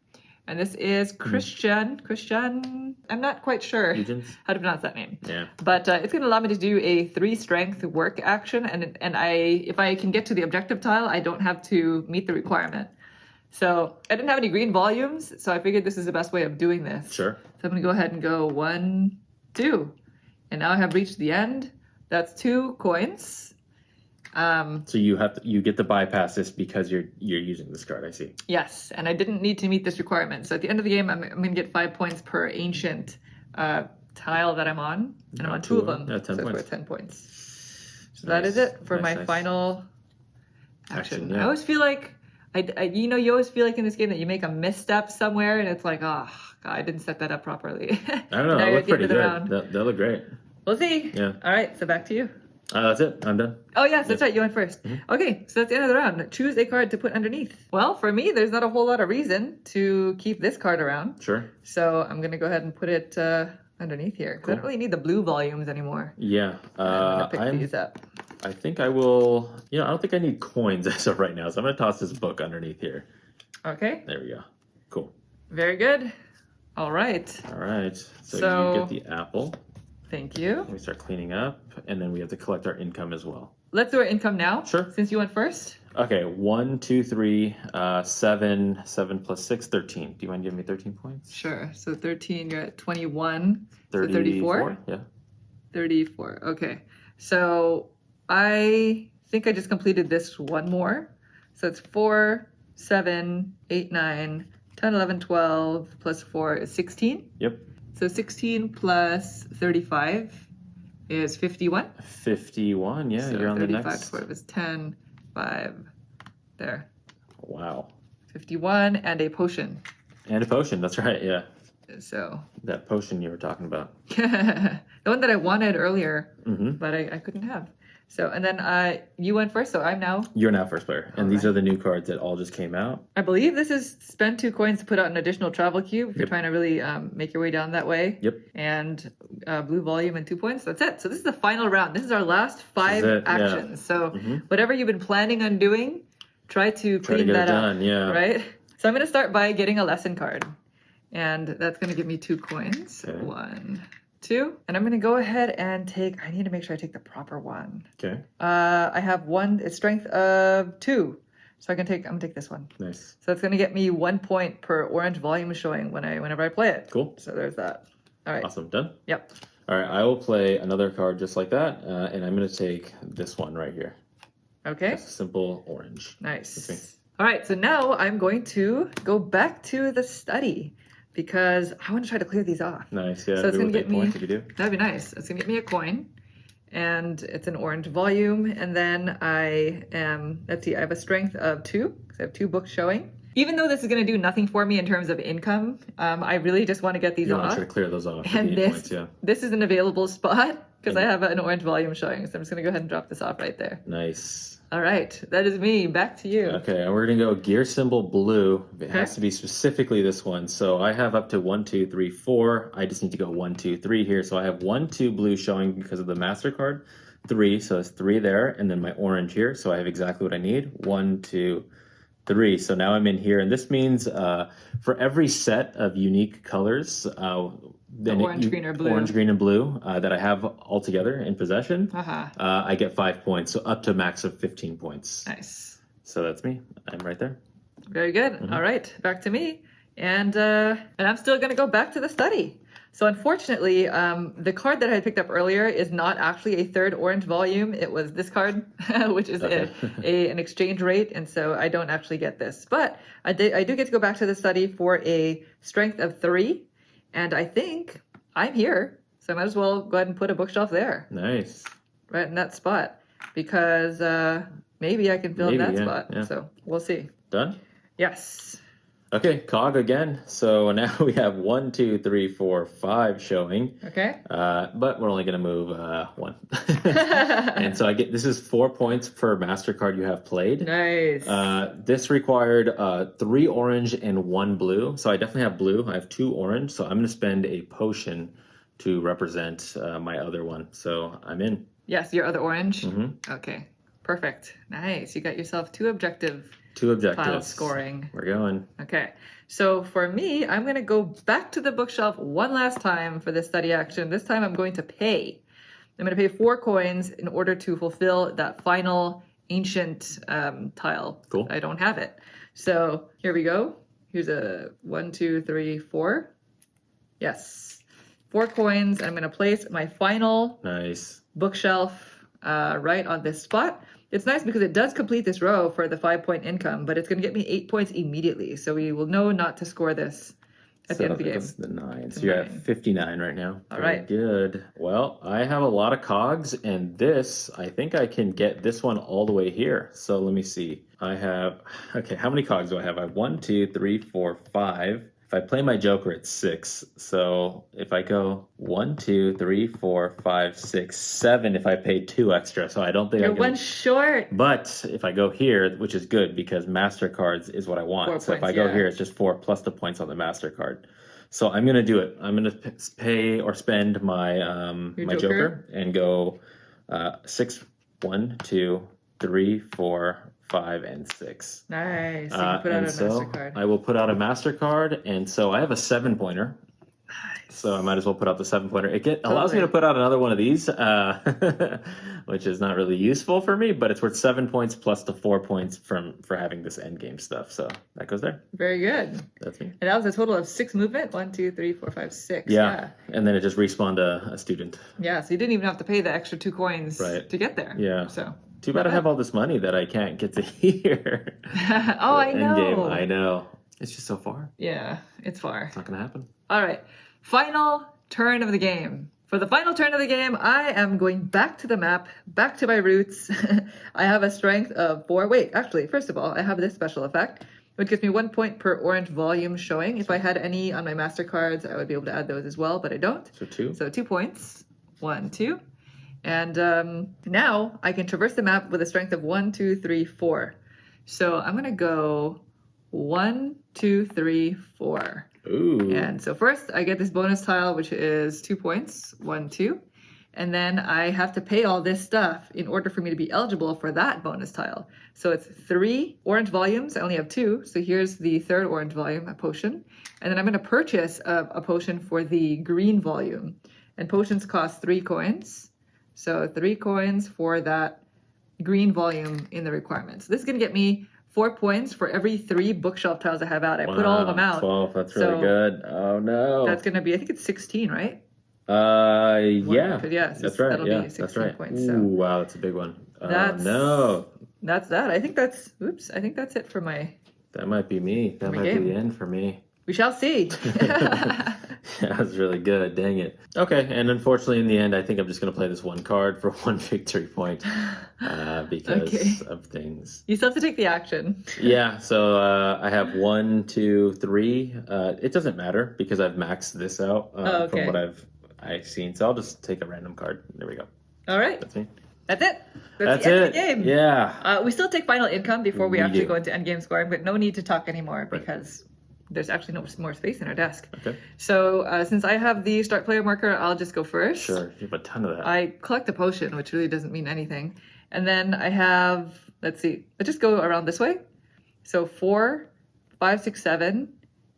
And this is Christian. I'm not quite sure Legends? how to pronounce that name. Yeah. But it's going to allow me to do a 3 strength work action. And if I can get to the objective tile, I don't have to meet the requirement. So I didn't have any green volumes, so I figured this is the best way of doing this. Sure. So I'm going to go ahead and go 1, 2. And now I have reached the end. That's 2 coins. So you get to bypass this because you're using this card. I see. Yes, and I didn't need to meet this requirement. So at the end of the game, I'm going to get 5 points per ancient tile that I'm on, and I'm on 2 of them. Yeah, 10 so points. It's worth 10 points. So Nice. that is it for Nice, my nice. final action. Yeah. I always feel like you always feel like in this game that you make a misstep somewhere, and it's like, oh, God, I didn't set that up properly. I don't know. Now That you're looked at the end pretty of the good. round. That looked great. We'll see. Yeah. All right, so back to you. That's it. I'm done. Oh, yes, that's right. You went first. Okay, so that's the end of the round. Choose a card to put underneath. Well, for me, there's not a whole lot of reason to keep this card around. Sure. So I'm going to go ahead and put it underneath here. 'Cause I don't really need the blue volumes anymore. Yeah. I'm going to pick these up. I think I will. I don't think I need coins as of right now, so I'm going to toss this book underneath here. Okay, There we go. Cool. very good. All right. All right. So So- you get the apple. Thank you. We start cleaning up, and then we have to collect our income as well. Let's do our income now. Sure. Since you went first. Okay, 1, 2, 3, 7. 7 plus 6, 13. Do you mind giving me 13 points? Sure. So 13, you're at 21. 34? So 34? Yeah. 34. Okay. So I think I just completed this one more. So it's 4, 7, 8, 9, 10, 11, 12, plus 4 is 16. Yep. So 16 plus 35 is 51. 51. Yeah, So you're on the 35 next. to 4 is 10, 5, there. Wow. 51 and a potion. And a potion. That's right. Yeah. So That potion you were talking about. the one that I wanted earlier, Mm-hmm. but I couldn't have. So, and then you went first, so I'm now. You're now first player. And these Alright. are the new cards that all just came out. I believe this is spend 2 coins to put out an additional travel cube if you're Yep. trying to really make your way down that way. Yep. And blue volume and 2 points. That's it. So this is the final round. This is our last 5 This is it, yeah. actions. So Mhm. whatever you've been planning on doing, try to Try clean to get that it up. done. Yeah. Right? So I'm going to start by getting a lesson card. And that's going to give me 2 coins. Okay. 1, 2. And I'm going to go ahead and I need to make sure I take the proper one. Okay. I have a strength of 2. So I'm gonna take this one. Nice. So it's gonna get me 1 point per orange volume showing whenever I play it. Cool. So there's that. All right. Awesome. Done? Yep. All right. I will play another card just like that. And I'm going to take this one right here. Okay. Just a simple orange. Nice. Okay. All right. So now I'm going to go back to the study because I want to try to clear these off. Nice. Yeah. So it's do gonna with get 8 points me- if you do. That'd be nice. It's gonna get me a coin, and it's an orange volume. And then I have a strength of 2 because I have 2 books showing. Even though this is gonna do nothing for me in terms of income, I really just want to get these You want off. to try to clear those off. with And the 8 points, yeah. this is an available spot because I And- have an orange volume showing. So I'm just gonna go ahead and drop this off right there. Nice. All right, that is me. Back to you. Okay, and we're gonna go gear symbol blue. It Okay. has to be specifically this one. So I have up to 1, 2, 3, 4. I just need to go 1, 2, 3 here. So I have 1, 2 blue showing because of the MasterCard. 3, so it's 3 there, and then my orange here. So I have exactly what I need. 1, 2, 3. So now I'm in here, and this means for every set of unique colors, orange, green, or blue. orange, green, and blue that I have all together in possession, Uh-huh. I get 5 points. So up to a max of 15 points. Nice. So that's me. I'm right there. Very good. Mm-hmm. All right, back to me. And I'm still going to go back to the study. So unfortunately, the card that I had picked up earlier is not actually a 3rd orange volume. It was this card, which is Okay. an exchange rate. And so I don't actually get this. But I do get to go back to the study for a strength of 3. And I think I'm here. So I might as well go ahead and put a bookshelf there, Nice. right in that spot. Because maybe I can fill in Maybe, that yeah, spot. yeah. So we'll see. Done? Yes. Okay, cog again. So now we have 1, 2, 3, 4, 5 showing. Okay. But we're only going to move 1. And so this is 4 points per MasterCard you have played. Nice. This required 3 orange and 1 blue. So I definitely have blue. I have 2 orange. So I'm going to spend a potion to represent my other one. So I'm in. Yes, your other orange. Mhm. Okay, perfect. Nice. You got yourself 2 objective 2 objectives. tile scoring. We're going. Okay, so for me, I'm going to go back to the bookshelf one last time for this study action. This time I'm going to pay. I'm going to pay 4 coins in order to fulfill that final ancient tile. Cool. I don't have it. So here we go. Here's a 1, 2, 3, 4. Yes. 4 coins. I'm going to place my final Nice bookshelf right on this spot. It's nice because it does complete this row for the 5-point income, but it's going to get me 8 points immediately. So we will know not to score this at the end of the game. That's the 9. So you're at 59 right now. All Very right. good. Well, I have a lot of cogs, and this, I think I can get this one all the way here. So let me see. I have, okay, how many cogs do I have? I have 1, 2, 3, 4, 5. If I play my joker, it's 6. So if I go 1, 2, 3, 4, 5, 6, 7, if I pay 2 extra. So I don't think You're I can. 1 short. But if I go here, which is good because MasterCards is what I want. 4 So if points, I go yeah. here, it's just 4 plus the points on the MasterCard. So I'm going to do it. I'm going to pay or spend my my joker and go 6, 1, 2, 3, 4, 5, and 6. Nice. You can put out a MasterCard. I will put out a MasterCard, and so I have a 7-pointer. Nice. So I might as well put out the 7-pointer. It allows me to put out another one of these, which is not really useful for me, but it's worth 7 points plus the 4 points for having this end game stuff. So that goes there. Very good. That's me. And that was a total of 6 movement. 1, 2, 3, 4, 5, 6. Yeah. And then it just respawned a student. Yeah, so you didn't even have to pay the extra 2 coins to get there. Yeah. So too bad I have all this money that I can't get to here. Oh, I know. Endgame. I know. It's just so far. Yeah, it's far. It's not going to happen. All right. Final turn of the game. For the final turn of the game, I am going back to the map, back to my roots. I have a strength of 4. Wait, actually, first of all, I have this special effect, which gives me 1 point per orange volume showing. If I had any on my MasterCards, I would be able to add those as well, but I don't. So 2. So 2 points. 1, 2. And now I can traverse the map with a strength of 1, 2, 3, 4. So I'm going to go 1, 2, 3, 4. Ooh. And so first I get this bonus tile, which is 2 points, 1, 2. And then I have to pay all this stuff in order for me to be eligible for that bonus tile. So it's 3 orange volumes. I only have 2. So here's the 3rd orange volume, a potion. And then I'm going to purchase a potion for the green volume. And potions cost 3 coins. So 3 coins for that green volume in the requirements. This is going to get me 4 points for every 3 bookshelf tiles I have out. I put all of them out. 12, that's really good. Oh no. That's going to be, I think it's 16, right? Yeah. That's right. That'll Yeah, be 16 that's right. points. Ooh, So wow, that's a big one. That's- no. that's that. I think that's, I think that's it for my, That might be me. That might be the end for me. we shall see. That was really good. Dang it. Okay, and unfortunately, in the end, I think I'm just going to play this 1 card for 1 victory point because of things. You still have to take the action. Yeah, so I have 1, 2, 3. It doesn't matter because I've maxed this out from what I've seen. So I'll just take a random card. There we go. All right. That's me. That's it. That's the end it. of the game. Yeah. We still take final income before we We actually do. go into endgame scoring, but no need to talk anymore because there's actually no more space in our desk. Okay. So since I have the start player marker, I'll just go first. Sure. You have a ton of that. I collect a potion, which really doesn't mean anything. And then I have, let's see, let's just go around this way. So 4, 5, 6, 7,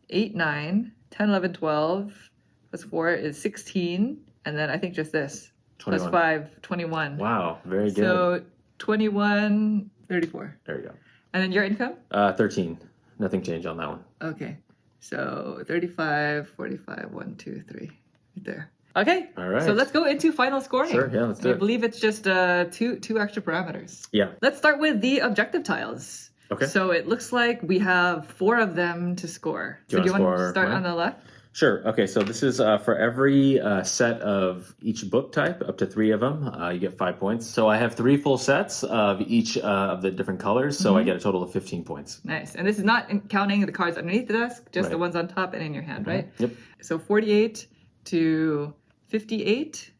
8, 9, 10, 11, 12, plus 4 is 16. And then I think just this, 21. plus 5, 21. Wow, very good. So 21, 34. There you go. And then your income? 13. Nothing changed on that one. Okay. So 35, 45, 1, 2, 3. Right there. Okay. All right. So let's go into final scoring. Sure, yeah, let's do I it. believe it's just two extra parameters. Yeah. Let's start with the objective tiles. Okay. So it looks like we have 4 of them to score. Do you want wanna to score start mine? on the left? Sure. Okay, so this is for every set of each book type, up to 3 of them, you get 5 points. So I have 3 full sets of each of the different colors, so I get a total of 15 points. Nice. And this is not counting the cards underneath the desk, just the ones on top and in your hand, right? Yep. So 48 to 58.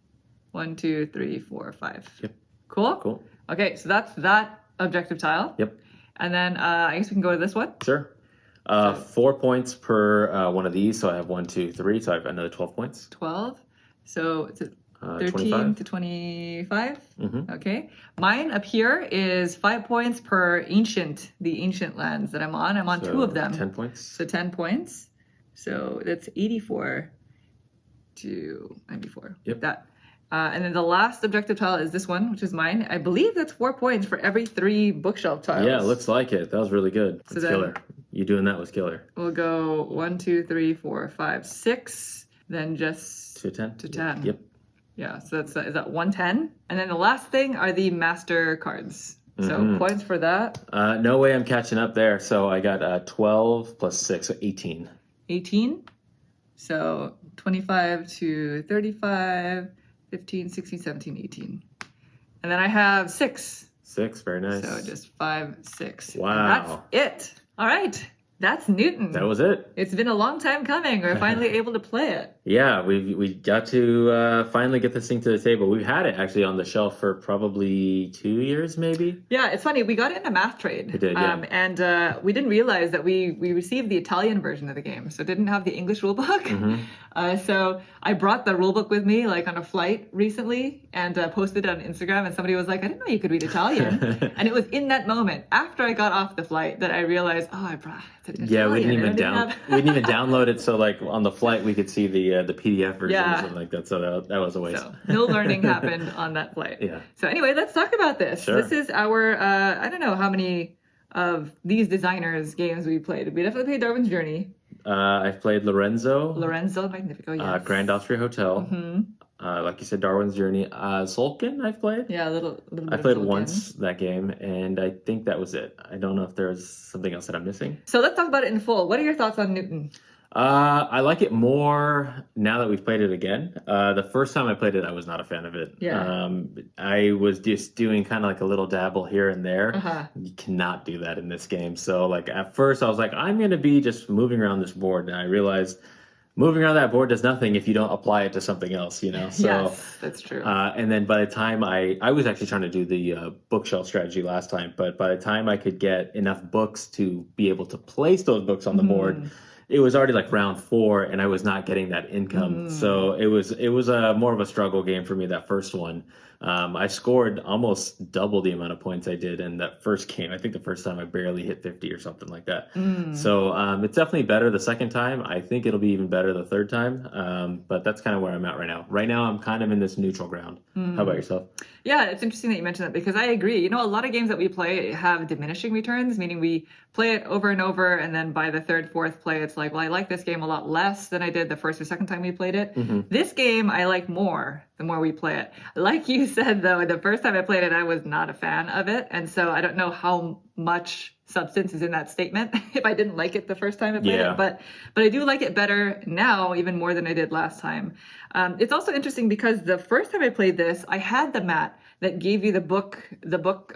1, 2, 3, 4, 5. Yep. Cool? Cool. Okay, so that's that objective tile. Yep. And then I guess we can go to this one. Sure. 4 points per one of these, so I have 1, 2, 3, so I have another 12 points. 12. So it's 13 25. to 25. Mm-hmm. Okay. Mine up here is 5 points per the ancient lands that I'm on. I'm on So 2 of them. 10 points. So 10 points. So that's 84 to 94. Yep. That. And then the last objective tile is this one, which is mine. I believe that's 4 points for every 3 bookshelf tiles. Yeah, it looks like it. That was really good. So That's then- killer. You doing that was killer. We'll go 1, 2, 3, 4, 5, 6. Then just To 10? to 10. Yep. Yeah, so is that 110? And then the last thing are the master cards. So Mhm. points for that. No way I'm catching up there. So I got 12 plus 6, so 18. 18. So 25 to 35, 15, 16, 17, 18. And then I have 6. 6, very nice. So just 5, 6. Wow. And that's it. All right. That's Newton. That was it. It's been a long time coming. We're finally able to play it. Yeah, we got to finally get this thing to the table. We've had it actually on the shelf for probably 2 years, maybe. Yeah, it's funny. We got it in a math trade. We did, yeah. And we didn't realize that we received the Italian version of the game, so it didn't have the English rulebook. Mm-hmm. So I brought the rulebook with me, like on a flight recently, and posted it on Instagram. And somebody was like, "I didn't know you could read Italian." And it was in that moment, after I got off the flight, that I realized, oh, I brought it. Yeah, we didn't even download it. So like on the flight, we could see the PDF version or something like that. So that was a waste. So no learning happened on that flight. Yeah. So anyway, let's talk about this. Sure. This is our I don't know how many of these designers' games we played. We definitely played Darwin's Journey. I've played Lorenzo Magnifico, yes. Grand Austria Hotel. Mm-hmm. Like you said, Darwin's Journey. Sulkin, I've played. Yeah, a little bit I of played Sulkin. once that game, and I think that was it. I don't know if there's something else that I'm missing. So let's talk about it in full. What are your thoughts on Newton? I like it more now that we've played it again. The first time I played it, I was not a fan of it. Yeah. I was just doing kind of like a little dabble here and there. Uh-huh. You cannot do that in this game. So like at first I was like, I'm going to be just moving around this board. And I realized moving around that board does nothing if you don't apply it to something else, you know? So, yes, that's true. and then by the time I was actually trying to do the bookshelf strategy last time, but by the time I could get enough books to be able to place those books on the board, it was already like round 4 and I was not getting that income. So it was a more of a struggle game for me, that first one. I scored almost double the amount of points I did in that first game. I think the first time I barely hit 50 or something like that. So it's definitely better the second time. I think it'll be even better the third time. But that's kind of where I'm at right now. Right now, I'm kind of in this neutral ground. How about yourself? Yeah, it's interesting that you mentioned that because I agree. You know, a lot of games that we play have diminishing returns, meaning we play it over and over, and then by the third, fourth play, it's like, well, I like this game a lot less than I did the first or second time we played it. This game, I like more the more we play it. Like you said, though, the first time I played it, I was not a fan of it, and so I don't know how much substance is in that statement if I didn't like it the first time I played it, but I do like it better now, even more than I did last time. It's also interesting because the first time I played this, I had the mat that gave you the book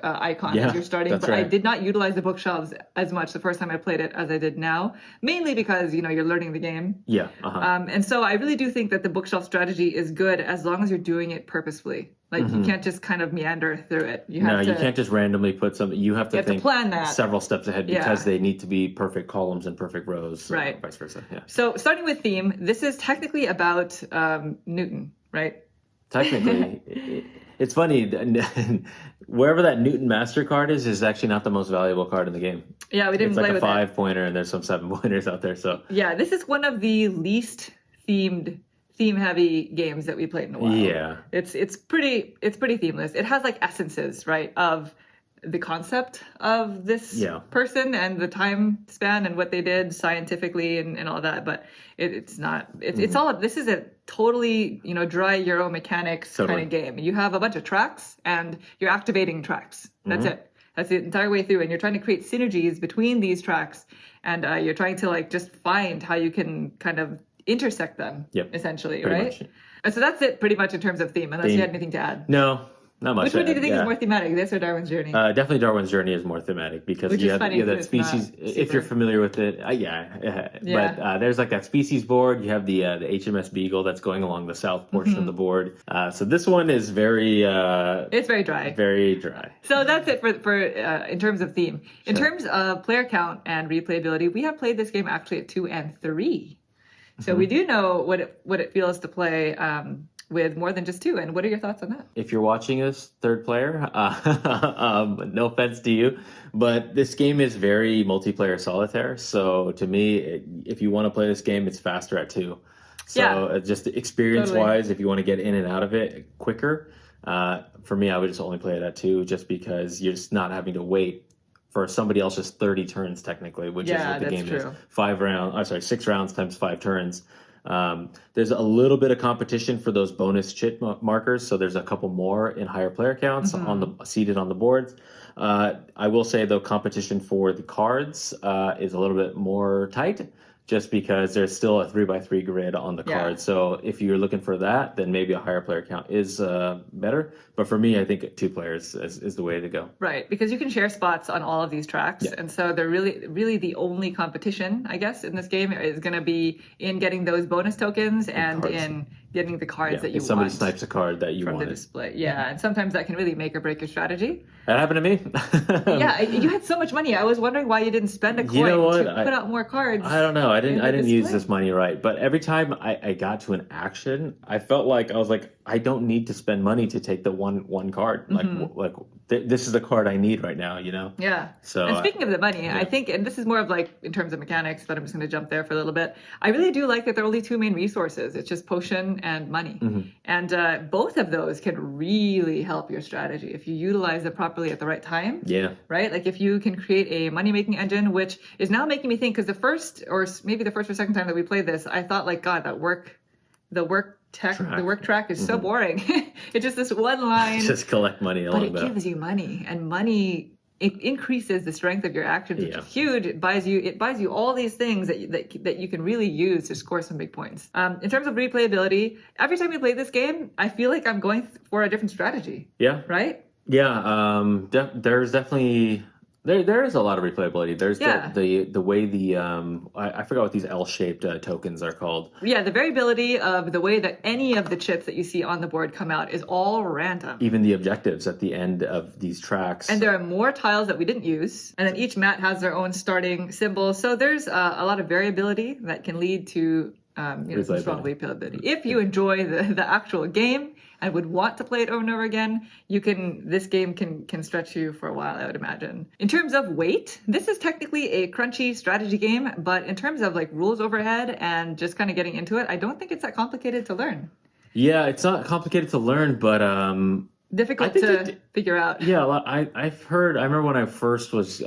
icon as you're starting, but I did not utilize the bookshelves as much the first time I played it as I did now, mainly because, you know, you're learning the game. And so I really do think that the bookshelf strategy is good as long as you're doing it purposefully. Like you can't just kind of meander through it. You can't just randomly put something. You have to think plan that several steps ahead because they need to be perfect columns and perfect rows, right? Vice versa. Yeah. So starting with theme, this is technically about Newton, right? Technically, it's funny. Wherever that Newton Master card is actually not the most valuable card in the game. Yeah, we didn't play with it. It's like a 5-pointer, and there's some 7-pointers out there. So yeah, this is one of the least theme-heavy games that we played in a while. Yeah, it's pretty themeless. It has like essences, right, of the concept of this person and the time span and what they did scientifically and all that, but it's not. It's all. This is a totally, you know, dry Euro mechanics kind of game. You have a bunch of tracks and you're activating tracks. That's it. That's the entire way through, and you're trying to create synergies between these tracks, and you're trying to like just find how you can kind of intersect them, essentially, pretty right? much. So that's it pretty much in terms of theme, unless you had anything to add. No, not much. Which one do you think is more thematic, this or Darwin's Journey? Definitely Darwin's Journey is more thematic because you have that species. If you're familiar with it, but there's like that species board. You have the HMS Beagle that's going along the south portion of the board. So this one is very. It's very dry. Very dry. So that's it for in terms of theme. In terms of player count and replayability, we have played this game actually at 2 and 3. So we do know what it feels to play with more than just two. And what are your thoughts on that? If you're watching this, third player, no offense to you, but this game is very multiplayer solitaire. So to me, if you want to play this game, it's faster at two. So just experience-wise, if you want to get in and out of it quicker, for me, I would just only play it at two, just because you're just not having to wait for somebody else's 30 turns technically, which is what the game is. 6 rounds times 5 turns. There's a little bit of competition for those bonus chit markers, so there's a couple more in higher player counts seated on the boards. I will say though, competition for the cards is a little bit more tight, just because there's still a 3x3 grid on the card. So if you're looking for that, then maybe a higher player count is better. But for me, I think 2 players is the way to go. Right, because you can share spots on all of these tracks. And so they're really the only competition, I guess, in this game is going to be in getting those bonus tokens and in getting the cards that you want. If somebody snipes a card that you want from the display. Yeah, and sometimes that can really make or break your strategy. That happened to me. You had so much money. I was wondering why you didn't spend a coin to put out more cards. I don't know. I didn't use this money right. But every time I got to an action, I felt like I don't need to spend money to take the one card. Like this is the card I need right now, you know? Yeah. So and speaking of the money, I think, and this is more of like in terms of mechanics, but I'm just going to jump there for a little bit. I really do like that there are only 2 main resources. It's just potion and money. And both of those can really help your strategy if you utilize them properly at the right time. Yeah. Right? Like if you can create a money-making engine, which is now making me think, because the first or second time that we played this, I thought like, God, the work track is so boring. It's just this one line. Just collect money a little bit. But it gives you money, and money, it increases the strength of your actions, which is huge. It buys you all these things that you can really use to score some big points. In terms of replayability, every time we play this game, I feel like I'm going for a different strategy. Yeah. Right? Yeah. There's definitely there is a lot of replayability. There's the way I forgot what these L-shaped tokens are called. Yeah, the variability of the way that any of the chits that you see on the board come out is all random. Even the objectives at the end of these tracks. And there are more tiles that we didn't use. And then each mat has their own starting symbol. So there's a lot of variability that can lead to some strong replayability. If you enjoy the actual game and would want to play it over and over again, this game can stretch you for a while, I would imagine. In terms of weight, this is technically a crunchy strategy game, but in terms of like rules overhead and just kind of getting into it, I don't think it's that complicated to learn. Yeah, it's not complicated to learn, but difficult to figure out. Yeah, I remember when I first was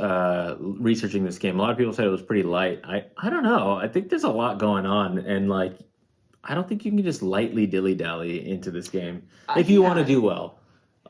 researching this game, a lot of people said it was pretty light. I don't know. I think there's a lot going on, and like, I don't think you can just lightly dilly-dally into this game if you want to do well.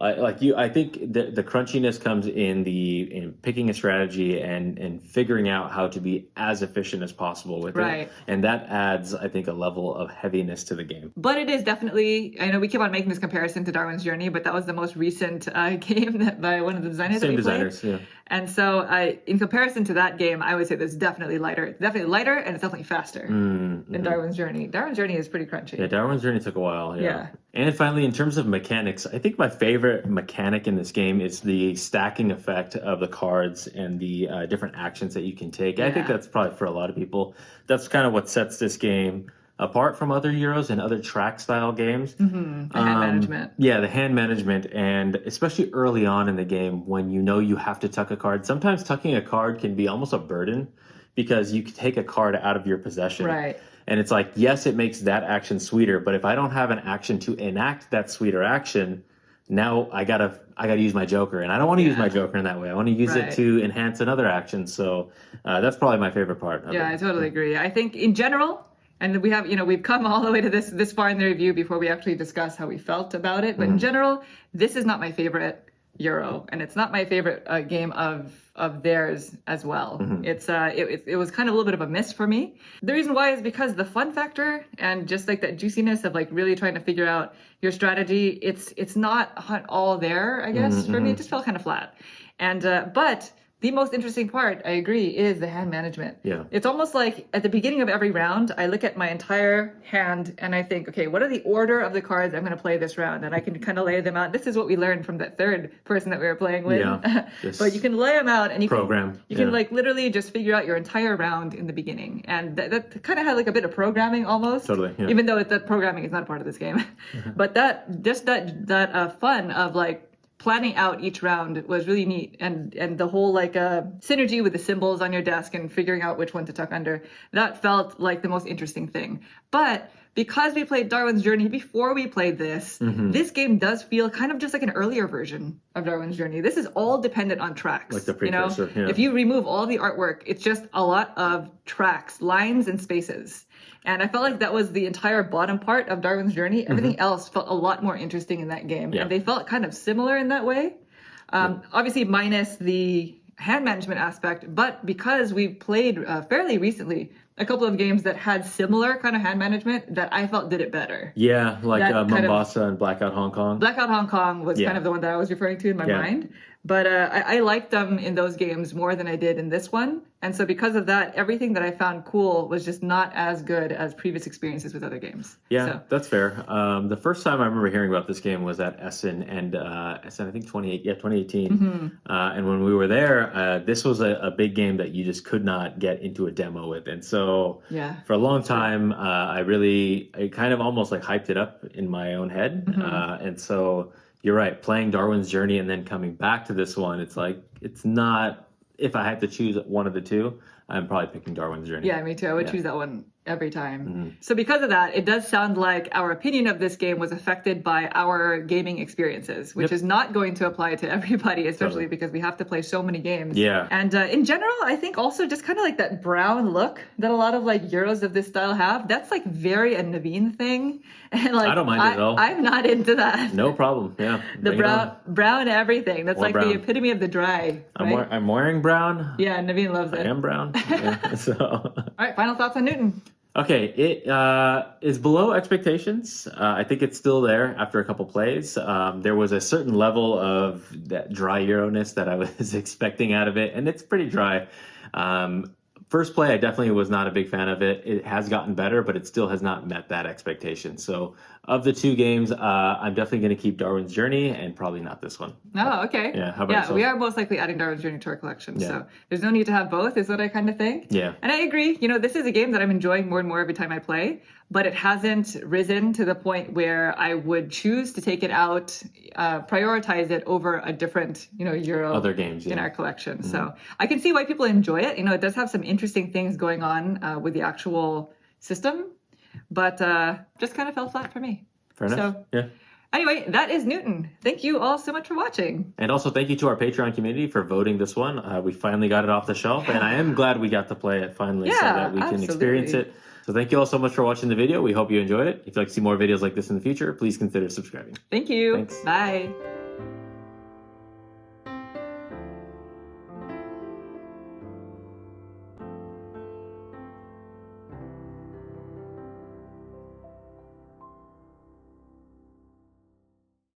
I think the crunchiness comes in picking a strategy and figuring out how to be as efficient as possible with it. And that adds, I think, a level of heaviness to the game. But it is definitely, I know we keep on making this comparison to Darwin's Journey, but that was the most recent game by one of the designers that we played. Yeah. And so in comparison to that game, I would say this is definitely lighter. It's definitely lighter, and it's definitely faster than Darwin's Journey. Darwin's Journey is pretty crunchy. Yeah, Darwin's Journey took a while. Yeah. And finally, in terms of mechanics, I think my favorite mechanic in this game is the stacking effect of the cards and the different actions that you can take. I think that's probably for a lot of people. That's kind of what sets this game apart from other Euros and other track style games. The hand management. Yeah, the hand management, and especially early on in the game when you know you have to tuck a card. Sometimes tucking a card can be almost a burden because you can take a card out of your possession. Right. And it's like, yes, it makes that action sweeter, but if I don't have an action to enact that sweeter action, now I gotta use my Joker, and I don't want to use my Joker in that way. I want to use it to enhance another action. So that's probably my favorite part. I totally agree. I think in general, and we've come all the way to this far in the review before we actually discuss how we felt about it. But in general, this is not my favorite Euro, and it's not my favorite game of theirs as well. It was kind of a little bit of a miss for me. The reason why is because the fun factor and just like that juiciness of like really trying to figure out your strategy, it's not all there, I guess. For me, it just felt kind of flat. And but the most interesting part, I agree, is the hand management. Yeah. It's almost like at the beginning of every round, I look at my entire hand and I think, okay, what are the order of the cards I'm going to play this round? And I can kind of lay them out. This is what we learned from that third person that we were playing with. Yeah. But you can lay them out and you can like literally just figure out your entire round in the beginning. And that kind of had like a bit of programming almost. Totally. Yeah. Even though that programming is not a part of this game. But that fun of like planning out each round was really neat, and the whole like synergy with the symbols on your desk and figuring out which one to tuck under, that felt like the most interesting thing. But because we played Darwin's Journey before we played this, this game does feel kind of just like an earlier version of Darwin's Journey. This is all dependent on tracks. Like the precursor, you know? If you remove all the artwork, it's just a lot of tracks, lines, and spaces. And I felt like that was the entire bottom part of Darwin's Journey. Everything else felt a lot more interesting in that game. Yeah. And they felt kind of similar in that way. Obviously, minus the hand management aspect. But because we played fairly recently a couple of games that had similar kind of hand management, that I felt did it better. Yeah, like Mombasa and Blackout Hong Kong. Blackout Hong Kong was kind of the one that I was referring to in my mind. But I liked them in those games more than I did in this one. And so because of that, everything that I found cool was just not as good as previous experiences with other games. Yeah, so. That's fair. The first time I remember hearing about this game was at Essen, and Essen, I think 2018. And when we were there, this was a big game that you just could not get into a demo with. And so for a long time, I kind of almost like hyped it up in my own head. And so you're right, playing Darwin's Journey and then coming back to this one, it's like, it's not, if I had to choose one of the two, I'm probably picking Darwin's Journey. Yeah, me too. I would choose that one every time. So because of that, it does sound like our opinion of this game was affected by our gaming experiences, which is not going to apply to everybody, especially because we have to play so many games. Yeah. And in general, I think also just kind of like that brown look that a lot of like Euros of this style have, that's like very a Naveen thing. And like, I don't mind it at all. I'm not into that. No problem. Yeah. The brown everything. That's like the epitome of the dry. Right? I'm wearing brown. Yeah, Naveen loves it. I am brown. Yeah, so. All right, final thoughts on Newton. Okay, it is below expectations. I think it's still there after a couple plays. There was a certain level of that dry Euro-ness that I was expecting out of it, and it's pretty dry. First play, I definitely was not a big fan of it. It has gotten better, but it still has not met that expectation. So of the two games, I'm definitely going to keep Darwin's Journey and probably not this one. Oh, okay. Yeah, how about yourself? We are most likely adding Darwin's Journey to our collection. Yeah. So there's no need to have both, is what I kind of think. Yeah. And I agree. You know, this is a game that I'm enjoying more and more every time I play, but it hasn't risen to the point where I would choose to take it out, prioritize it over a different, Euro other games in our collection. So I can see why people enjoy it. You know, it does have some interesting things going on with the actual system, but just kind of fell flat for me. Fair enough. So, yeah. Anyway, that is Newton. Thank you all so much for watching. And also thank you to our Patreon community for voting this one. We finally got it off the shelf, and I am glad we got to play it finally so that we can experience it. So thank you all so much for watching the video. We hope you enjoyed it. If you'd like to see more videos like this in the future, please consider subscribing. Thank you. Thanks. Bye.